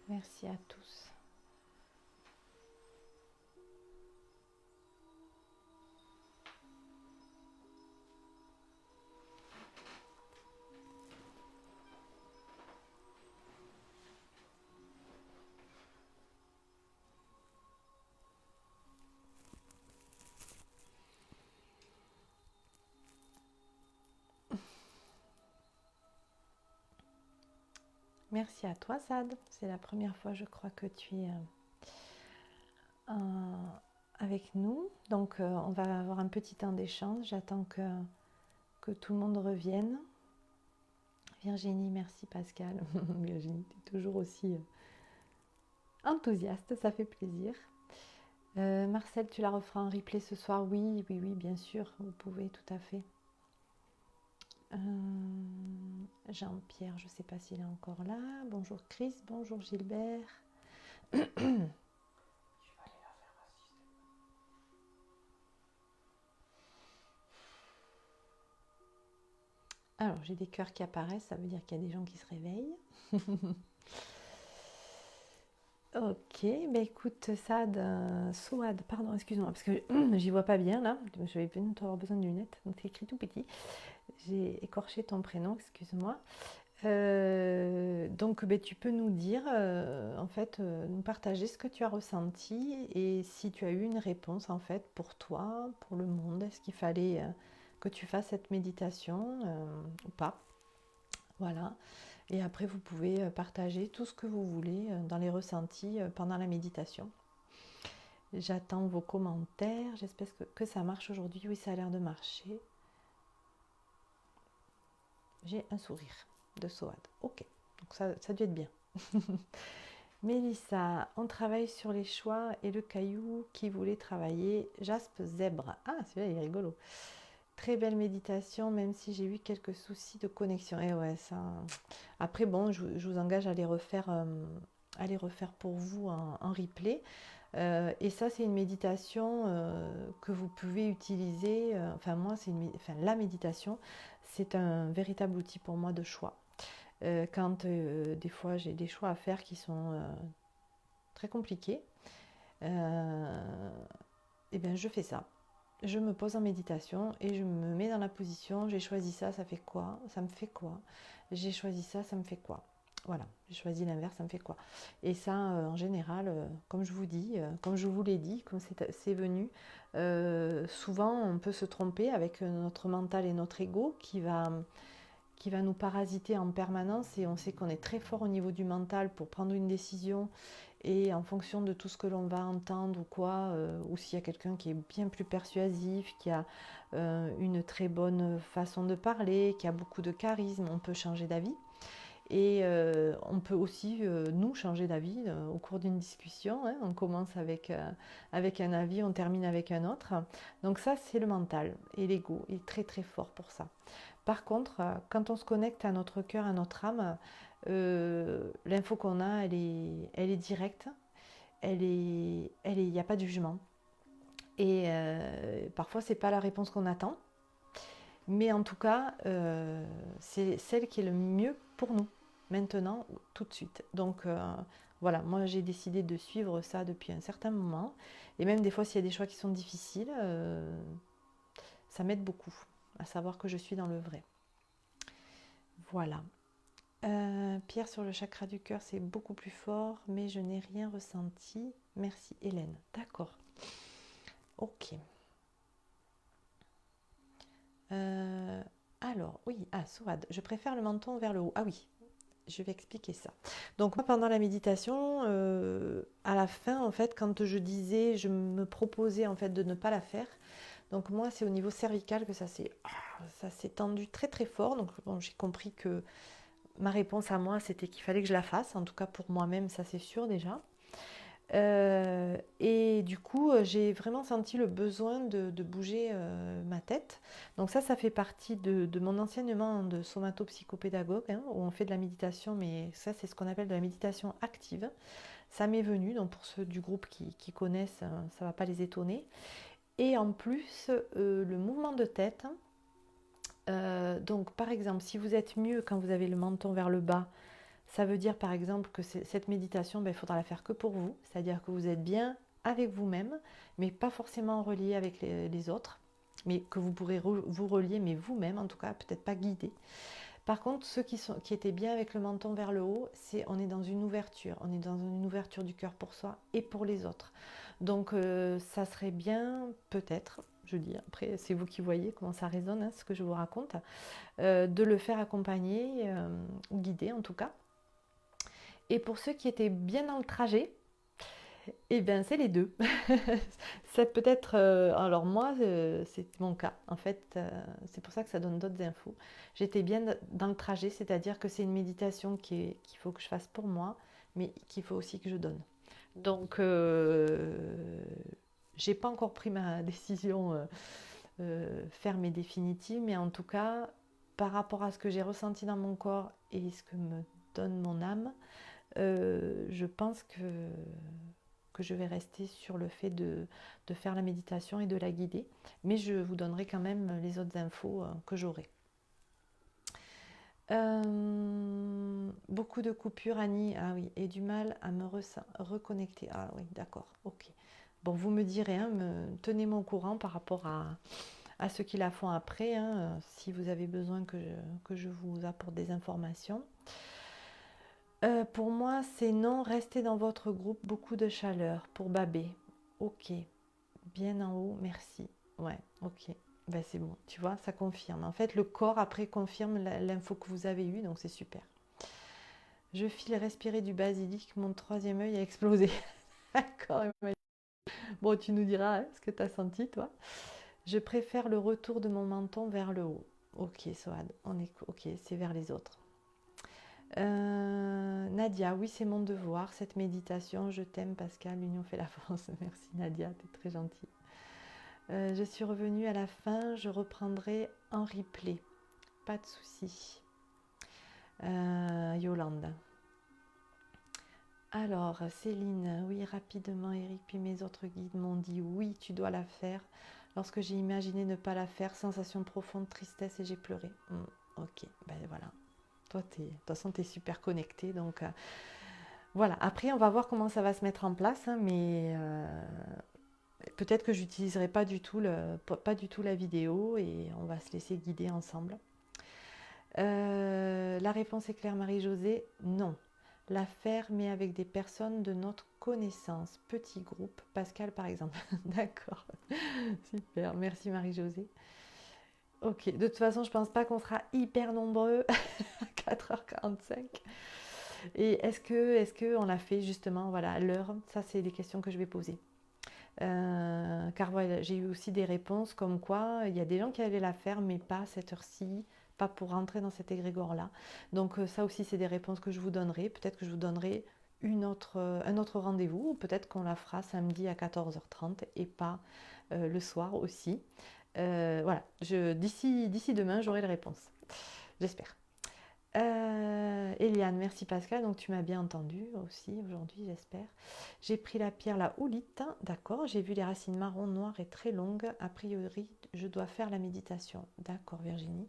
Merci à tous. Merci à toi, Sad. C'est la première fois, je crois, que tu es avec nous. Donc, on va avoir un petit temps d'échange. J'attends que tout le monde revienne. Virginie, merci Pascal. Virginie, tu es toujours aussi enthousiaste, ça fait plaisir. Marcel, tu la referas en replay ce soir? Oui, oui, oui, bien sûr, vous pouvez, tout à fait. Jean-Pierre, je ne sais pas s'il est encore là. Bonjour Chris, bonjour Gilbert. Alors, j'ai des cœurs qui apparaissent, ça veut dire qu'il y a des gens qui se réveillent. Ok, bah écoute, Souad, pardon, excuse-moi, parce que j'y vois pas bien là, je vais peut-être avoir besoin de lunettes, donc c'est écrit tout petit. J'ai écorché ton prénom, excuse-moi. Donc bah, tu peux nous dire, en fait, nous partager ce que tu as ressenti et si tu as eu une réponse en fait pour toi, pour le monde. Est-ce qu'il fallait que tu fasses cette méditation ou pas? Voilà. Et après, vous pouvez partager tout ce que vous voulez dans les ressentis pendant la méditation. J'attends vos commentaires. J'espère que ça marche aujourd'hui. Oui, ça a l'air de marcher. J'ai un sourire de Soad. Ok, donc ça a dû être bien. Mélissa, on travaille sur les choix et le caillou qui voulait travailler. Jaspe zèbre. Ah, celui-là, il est rigolo. Très belle méditation, même si j'ai eu quelques soucis de connexion. Et ouais, ça. Après, bon, je vous engage à les refaire pour vous en replay. Et ça, c'est une méditation que vous pouvez utiliser. Enfin, moi, la méditation, c'est un véritable outil pour moi de choix. Quand des fois j'ai des choix à faire qui sont très compliqués, et bien je fais ça. Je me pose en méditation et je me mets dans la position, j'ai choisi ça, ça fait quoi? Ça me fait quoi? J'ai choisi ça, ça me fait quoi? Voilà, j'ai choisi l'inverse, ça me fait quoi? Et ça, en général, comme je vous dis, comme je vous l'ai dit, comme c'est venu, souvent on peut se tromper avec notre mental et notre ego qui va nous parasiter en permanence et on sait qu'on est très fort au niveau du mental pour prendre une décision et en fonction de tout ce que l'on va entendre ou quoi, ou s'il y a quelqu'un qui est bien plus persuasif, qui a une très bonne façon de parler, qui a beaucoup de charisme, on peut changer d'avis. Et on peut aussi, nous, changer d'avis au cours d'une discussion. Hein. On commence avec un avis, on termine avec un autre. Donc ça, c'est le mental. Et l'ego est très très fort pour ça. Par contre, quand on se connecte à notre cœur, à notre âme, l'info qu'on a, elle est directe. Il n'y a pas de jugement. Et parfois, ce n'est pas la réponse qu'on attend. Mais en tout cas, c'est celle qui est le mieux pour nous, maintenant, tout de suite. Donc voilà, moi j'ai décidé de suivre ça depuis un certain moment. Et même des fois, s'il y a des choix qui sont difficiles, ça m'aide beaucoup à savoir que je suis dans le vrai. Voilà. Pierre sur le chakra du cœur, c'est beaucoup plus fort, mais je n'ai rien ressenti. Merci Hélène. D'accord. Ok. Alors, oui, Souad, je préfère le menton vers le haut. Ah oui, je vais expliquer ça. Donc moi, pendant la méditation, à la fin, en fait, quand je me proposais en fait de ne pas la faire. Donc moi, c'est au niveau cervical que ça s'est tendu très très fort. Donc bon, j'ai compris que ma réponse à moi, c'était qu'il fallait que je la fasse. En tout cas pour moi-même, ça c'est sûr déjà. Et du coup, j'ai vraiment senti le besoin de bouger ma tête. Donc ça fait partie de mon enseignement de somatopsychopédagogue, hein, où on fait de la méditation, mais ça, c'est ce qu'on appelle de la méditation active. Ça m'est venu, donc pour ceux du groupe qui connaissent, ça ne va pas les étonner. Et en plus, le mouvement de tête. Donc par exemple, si vous êtes mieux quand vous avez le menton vers le bas, ça veut dire par exemple que cette méditation, il faudra la faire que pour vous, c'est-à-dire que vous êtes bien avec vous-même, mais pas forcément relié avec les autres, mais que vous pourrez vous relier, mais vous-même en tout cas, peut-être pas guidé. Par contre, ceux qui étaient bien avec le menton vers le haut, on est dans une ouverture du cœur pour soi et pour les autres. Donc ça serait bien, peut-être, je dis, après c'est vous qui voyez comment ça résonne, hein, ce que je vous raconte, de le faire accompagner, guider en tout cas. Et pour ceux qui étaient bien dans le trajet, eh bien c'est les deux. C'est peut-être, alors moi, c'est mon cas. En fait, c'est pour ça que ça donne d'autres infos. J'étais bien dans le trajet, c'est-à-dire que c'est une méditation qu'il faut que je fasse pour moi, mais qu'il faut aussi que je donne. Donc, j'ai pas encore pris ma décision ferme et définitive, mais en tout cas, par rapport à ce que j'ai ressenti dans mon corps et ce que me donne mon âme, je pense que je vais rester sur le fait de faire la méditation et de la guider. Mais je vous donnerai quand même les autres infos que j'aurai. Beaucoup de coupures, Annie. Ah oui, et du mal à me reconnecter. Ah oui, d'accord, ok. Bon, vous me direz, hein, tenez-moi au courant par rapport à ceux qui la font après, hein, si vous avez besoin que je vous apporte des informations. Pour moi, c'est non, restez dans votre groupe, beaucoup de chaleur. Pour Babé, ok, bien en haut, merci. Ouais, ok, ben, c'est bon, tu vois, ça confirme. En fait, le corps après confirme l'info que vous avez eue, donc c'est super. Je file respirer du basilic, mon troisième œil a explosé. D'accord, bon, tu nous diras hein, ce que tu as senti, toi. Je préfère le retour de mon menton vers le haut. Ok, Soad, ok, c'est vers les autres. Nadia, oui, c'est mon devoir, cette méditation. Je t'aime, Pascal. L'union fait la force. Merci, Nadia, t'es très gentille. Je suis revenue à la fin. Je reprendrai en replay. Pas de souci. Yolande. Alors, Céline, oui, rapidement, Eric, puis mes autres guides m'ont dit oui, tu dois la faire. Lorsque j'ai imaginé ne pas la faire, sensation profonde, tristesse et j'ai pleuré. Ok, ben voilà. Toi, de toute façon, tu es super connecté. Donc, voilà. Après, on va voir comment ça va se mettre en place. Hein, mais peut-être que j'utiliserai pas du tout la vidéo et on va se laisser guider ensemble. La réponse est claire, Marie-Josée. Non. La faire, mais avec des personnes de notre connaissance. Petit groupe. Pascal, par exemple. D'accord. Super. Merci, Marie-Josée. Ok. De toute façon, je pense pas qu'on sera hyper nombreux à 4h45. Et est-ce que on l'a fait justement voilà, à l'heure? Ça, c'est des questions que je vais poser. Car voilà, j'ai eu aussi des réponses comme quoi il y a des gens qui allaient la faire, mais pas à cette heure-ci, pas pour rentrer dans cet égrégore-là. Donc ça aussi, c'est des réponses que je vous donnerai. Peut-être que je vous donnerai un autre rendez-vous, ou peut-être qu'on la fera samedi à 14h30 et pas le soir aussi. Voilà, d'ici demain, j'aurai les réponses. J'espère. Eliane, merci Pascal, donc tu m'as bien entendu aussi aujourd'hui, j'espère. J'ai pris la pierre la houlite, d'accord, j'ai vu les racines marron, noires et très longues. A priori, je dois faire la méditation. D'accord, Virginie.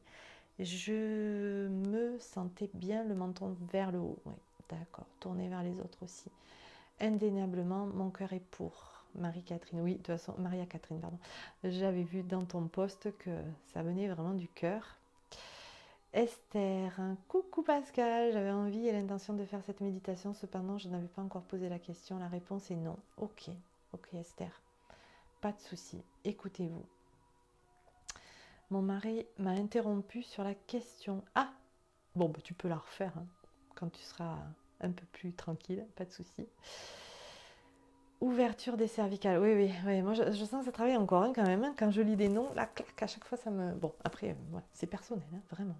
Je me sentais bien le menton vers le haut. Oui, d'accord, tourner vers les autres aussi. Indéniablement, mon cœur est pour. Marie-Catherine, oui, de toute façon, Maria-Catherine, pardon. J'avais vu dans ton post que ça venait vraiment du cœur. Esther, coucou Pascal, j'avais envie et l'intention de faire cette méditation, cependant je n'avais pas encore posé la question, la réponse est non. Ok, ok Esther, pas de souci, écoutez-vous. Mon mari m'a interrompu sur la question. Ah, bon, bah, tu peux la refaire hein, quand tu seras un peu plus tranquille, pas de souci. Ouverture des cervicales, oui, moi je sens que ça travaille encore hein, quand même, hein. Quand je lis des noms, là, clac, à chaque fois ça me... Bon, après, voilà, c'est personnel, hein, vraiment.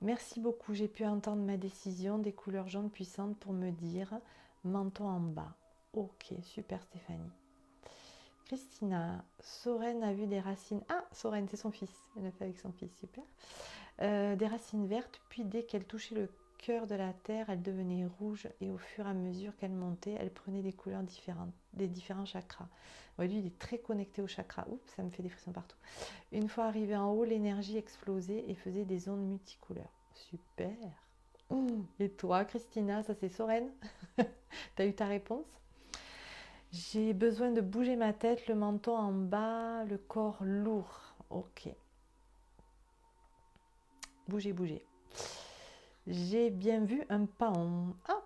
Merci beaucoup, j'ai pu entendre ma décision, des couleurs jaunes puissantes pour me dire menton en bas. Ok, super Stéphanie. Christina, Soren a vu des racines... Ah, Soren, c'est son fils, elle a fait avec son fils, super. Des racines vertes, puis dès qu'elle touchait le cœur de la terre, elle devenait rouge et au fur et à mesure qu'elle montait, elle prenait des couleurs différentes, des différents chakras. Ouais, lui, il est très connecté aux chakras. Oups, ça me fait des frissons partout. Une fois arrivé en haut, l'énergie explosait et faisait des ondes multicouleurs. Super. Et toi, Christina, ça c'est Soren. T'as eu ta réponse? J'ai besoin de bouger ma tête, le menton en bas, le corps lourd. Ok. Bougez, bougez. J'ai bien vu un pas en... Ah,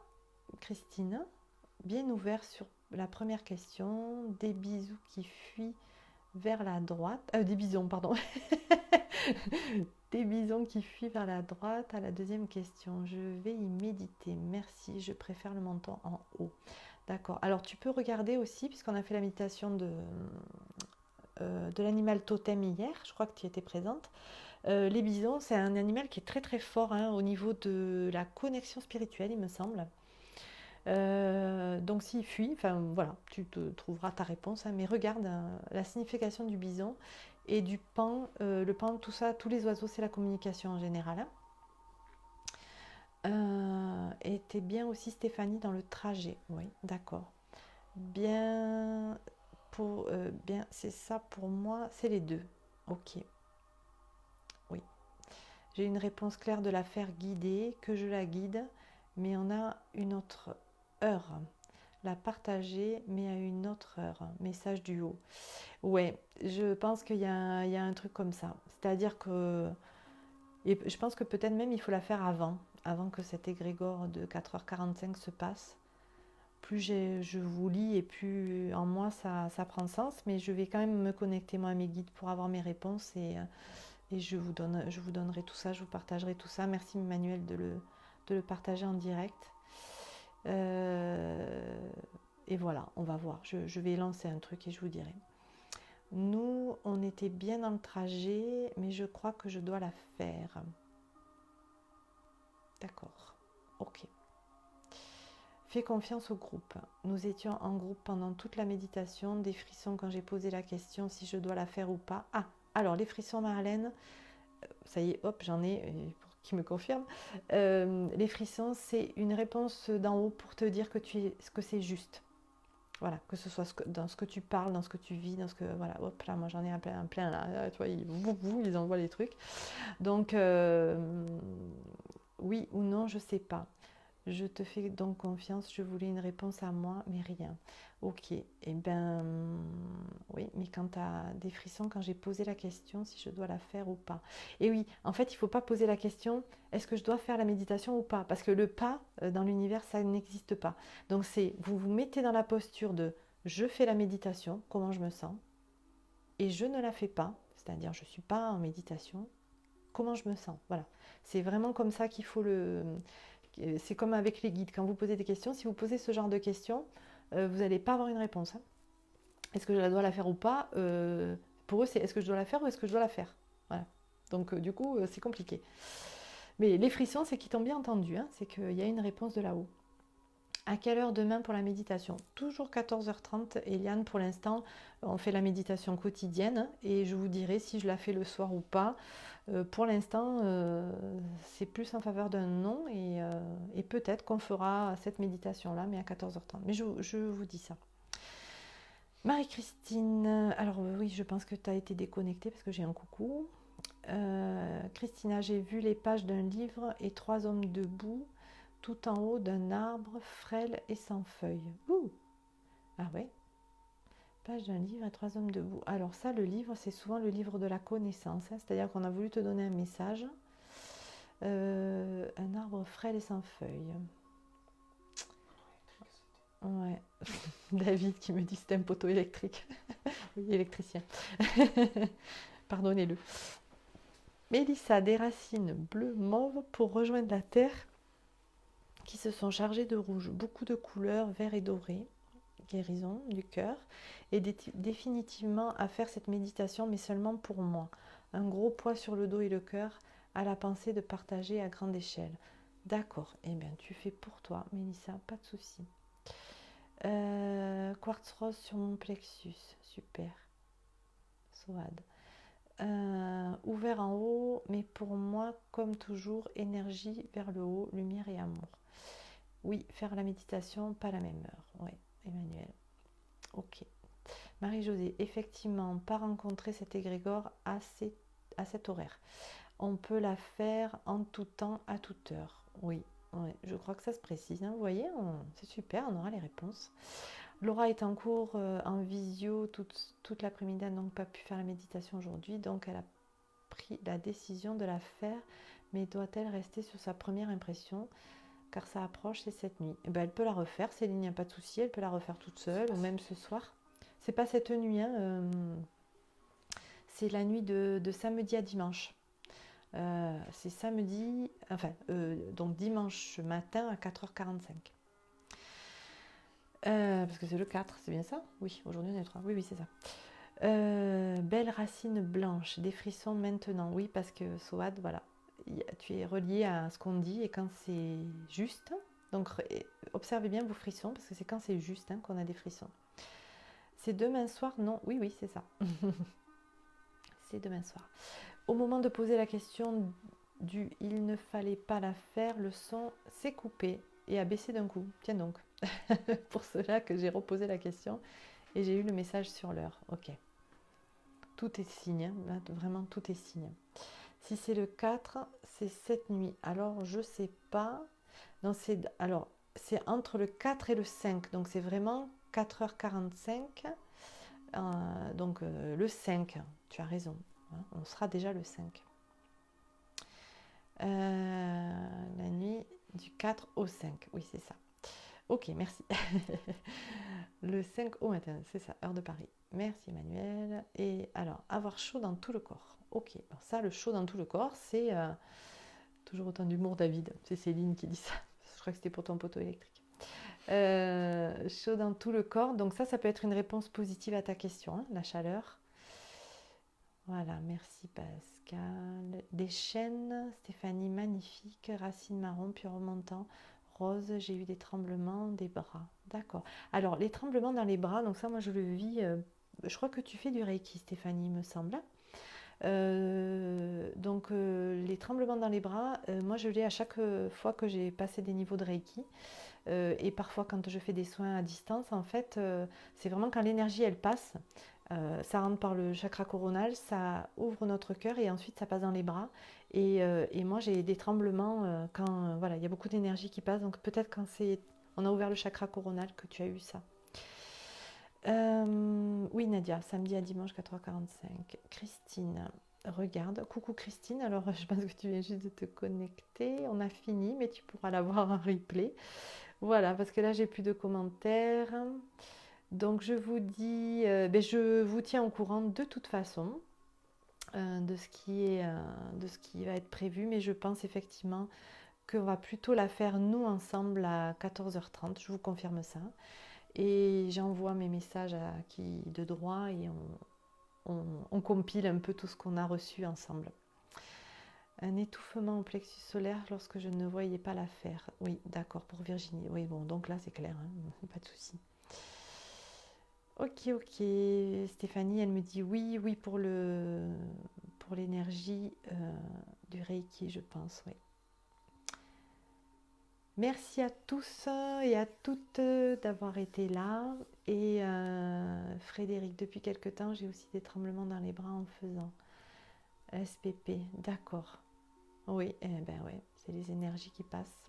Christine, bien ouvert sur la première question. Des bisous qui fuient vers la droite. Des bisons, pardon. Des bisons qui fuient vers la droite à la deuxième question. Je vais y méditer. Merci, je préfère le menton en haut. D'accord. Alors tu peux regarder aussi, puisqu'on a fait la méditation de l'animal totem hier, je crois que tu étais présente. Les bisons, c'est un animal qui est très très fort hein, au niveau de la connexion spirituelle, il me semble. Donc s'il fuit, enfin voilà, tu te trouveras ta réponse, hein, mais regarde la signification du bison et du paon, le paon, tout ça, tous les oiseaux, c'est la communication en général. Et t'es bien aussi Stéphanie dans le trajet, oui, d'accord. Bien, bien, c'est ça pour moi, c'est les deux. Ok, oui. J'ai une réponse claire de la faire guider, que je la guide, mais on a une autre heure. La partager, mais à une autre heure. Message du haut. Ouais, je pense qu'il y a un truc comme ça. C'est-à-dire que... Et je pense que peut-être même il faut la faire avant que cet égrégore de 4h45 se passe. Plus je vous lis et plus en moi ça prend sens, mais je vais quand même me connecter moi à mes guides pour avoir mes réponses et je vous donnerai tout ça, je vous partagerai tout ça. Merci Emmanuel de le partager en direct. Et voilà, on va voir. Je vais lancer un truc et je vous dirai. Nous, on était bien dans le trajet, mais je crois que je dois la faire. D'accord. Ok. Fais confiance au groupe. Nous étions en groupe pendant toute la méditation. Des frissons quand j'ai posé la question si je dois la faire ou pas. Ah, alors les frissons Marlène, ça y est, hop, j'en ai, pour qui me confirme. Les frissons, c'est une réponse d'en haut pour te dire que c'est juste. Voilà, que ce soit dans ce que tu parles, dans ce que tu vis, dans ce que... Voilà, hop, là, moi j'en ai un plein là, tu vois, ils envoient les trucs. Donc, oui ou non, je sais pas. Je te fais donc confiance, je voulais une réponse à moi, mais rien. Ok, eh ben, oui, mais quand tu as des frissons, quand j'ai posé la question, si je dois la faire ou pas. Et oui, en fait, il ne faut pas poser la question, est-ce que je dois faire la méditation ou pas? Parce que le pas, dans l'univers, ça n'existe pas. Donc c'est, vous vous mettez dans la posture de, je fais la méditation, comment je me sens, et je ne la fais pas, c'est-à-dire je ne suis pas en méditation, comment je me sens. Voilà, c'est vraiment comme ça qu'il faut le... C'est comme avec les guides, quand vous posez des questions, si vous posez ce genre de questions, vous n'allez pas avoir une réponse. Hein. Est-ce que je dois la faire ou pas? Pour eux, c'est est-ce que je dois la faire ou est-ce que je dois la faire? Voilà. Donc du coup, c'est compliqué. Mais les frissons, c'est qu'ils t'ont bien entendu, hein, c'est qu'il y a une réponse de là-haut. À quelle heure demain pour la méditation? Toujours 14h30, Eliane, pour l'instant, on fait la méditation quotidienne et je vous dirai si je la fais le soir ou pas. Pour l'instant, c'est plus en faveur d'un non et peut-être qu'on fera cette méditation-là, mais à 14h30. Mais je vous dis ça. Marie-Christine, alors oui, je pense que tu as été déconnectée parce que j'ai un coucou. Christina, j'ai vu les pages d'un livre et 3 hommes debout tout en haut d'un arbre frêle et sans feuilles. Ouh. Ah ouais. Page d'un livre et 3 hommes debout. Alors ça, le livre, c'est souvent le livre de la connaissance. Hein, c'est-à-dire qu'on a voulu te donner un message. Un arbre frêle et sans feuilles. Ouais. David qui me dit c'est un poteau électrique. Oui, électricien. Pardonnez-le. Mélissa, des racines bleu mauve pour rejoindre la terre qui se sont chargées de rouge. Beaucoup de couleurs, vert et doré. Guérison du cœur. Et définitivement à faire cette méditation, mais seulement pour moi. Un gros poids sur le dos et le cœur à la pensée de partager à grande échelle. D'accord, eh bien tu fais pour toi, Mélissa, pas de souci. Quartz rose sur mon plexus, super. Soad. Ouvert en haut, mais pour moi, comme toujours, énergie vers le haut, lumière et amour. Oui, faire la méditation, pas la même heure. Oui, Emmanuel. Ok. Marie-Josée, effectivement, pas rencontrer cet égrégore à cet horaire. On peut la faire en tout temps, à toute heure. Oui, ouais, je crois que ça se précise. Hein. Vous voyez, c'est super, on aura les réponses. Laura est en cours en visio toute l'après-midi, elle n'a donc pas pu faire la méditation aujourd'hui, donc elle a pris la décision de la faire, mais doit-elle rester sur sa première impression car ça approche, c'est cette nuit. Et ben, elle peut la refaire, Céline, il n'y a pas de souci, elle peut la refaire toute seule ou même ce soir. C'est pas cette nuit, hein, c'est la nuit de samedi à dimanche. C'est samedi, enfin, donc dimanche matin à 4h45. Parce que c'est le 4, c'est bien ça? Oui, aujourd'hui on est le 3. Oui, oui, c'est ça. Belle racine blanche, des frissons maintenant. Oui, parce que Soad, voilà, tu es relié à ce qu'on dit et quand c'est juste. Donc observez bien vos frissons parce que c'est quand c'est juste hein, qu'on a des frissons. C'est demain soir? Non, oui, oui, c'est ça. C'est demain soir. Au moment de poser la question du il ne fallait pas la faire, le son s'est coupé et a baissé d'un coup. Tiens donc. Pour cela que j'ai reposé la question et j'ai eu le message sur l'heure. Ok. Tout est signe, hein. Vraiment tout est signe. Si c'est le 4, c'est cette nuit. Alors je sais pas. Non, alors c'est entre le 4 et le 5. Donc c'est vraiment 4h45. Donc le 5, tu as raison. Hein, on sera déjà le 5. La nuit du 4 au 5. Oui, c'est ça. Ok, merci. Le 5 au matin, c'est ça, heure de Paris. Merci Emmanuel. Et alors, avoir chaud dans tout le corps. Ok, alors ça, le chaud dans tout le corps, c'est toujours autant d'humour, David. C'est Céline qui dit ça. Je crois que c'était pour ton poteau électrique. Chaud dans tout le corps. Donc ça peut être une réponse positive à ta question, hein, la chaleur. Voilà, merci Pascal. Des chênes, Stéphanie, magnifique. Racines marron, puis remontant. Rose, j'ai eu des tremblements des bras. D'accord. Alors, les tremblements dans les bras, donc ça, moi, je le vis. Je crois que tu fais du Reiki, Stéphanie, me semble. Donc, les tremblements dans les bras, moi, je l'ai à chaque fois que j'ai passé des niveaux de Reiki. Et parfois, quand je fais des soins à distance, en fait, c'est vraiment quand l'énergie, elle passe. Ça rentre par le chakra coronal, ça ouvre notre cœur et ensuite ça passe dans les bras. Et moi j'ai des tremblements quand voilà, il y a beaucoup d'énergie qui passe. Donc peut-être quand on a ouvert le chakra coronal que tu as eu ça. Oui Nadia, samedi à dimanche 4h45. Christine, regarde. Coucou Christine, alors je pense que tu viens juste de te connecter. On a fini, mais tu pourras la voir en replay. Voilà, parce que là j'ai plus de commentaires. Donc je vous dis, je vous tiens au courant de toute façon de ce qui va être prévu, mais je pense effectivement qu'on va plutôt la faire nous ensemble à 14h30, je vous confirme ça. Et j'envoie mes messages à qui de droit et on compile un peu tout ce qu'on a reçu ensemble. Un étouffement au plexus solaire lorsque je ne voyais pas la faire. Oui, d'accord, pour Virginie. Oui, bon, donc là c'est clair, hein, pas de souci. Ok, ok. Stéphanie, elle me dit oui, oui pour l'énergie du Reiki, je pense, oui. Merci à tous et à toutes d'avoir été là. Et Frédéric, depuis quelque temps, j'ai aussi des tremblements dans les bras en faisant SPP. D'accord. Oui, eh ben ouais, c'est les énergies qui passent.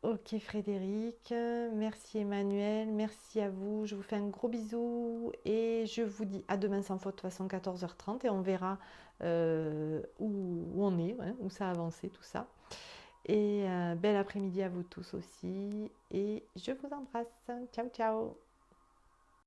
Ok Frédéric, merci Emmanuel, merci à vous, je vous fais un gros bisou et je vous dis à demain sans faute, de toute façon 14h30 et on verra où on est, hein, où ça a avancé tout ça. Et bel après-midi à vous tous aussi et je vous embrasse, ciao ciao.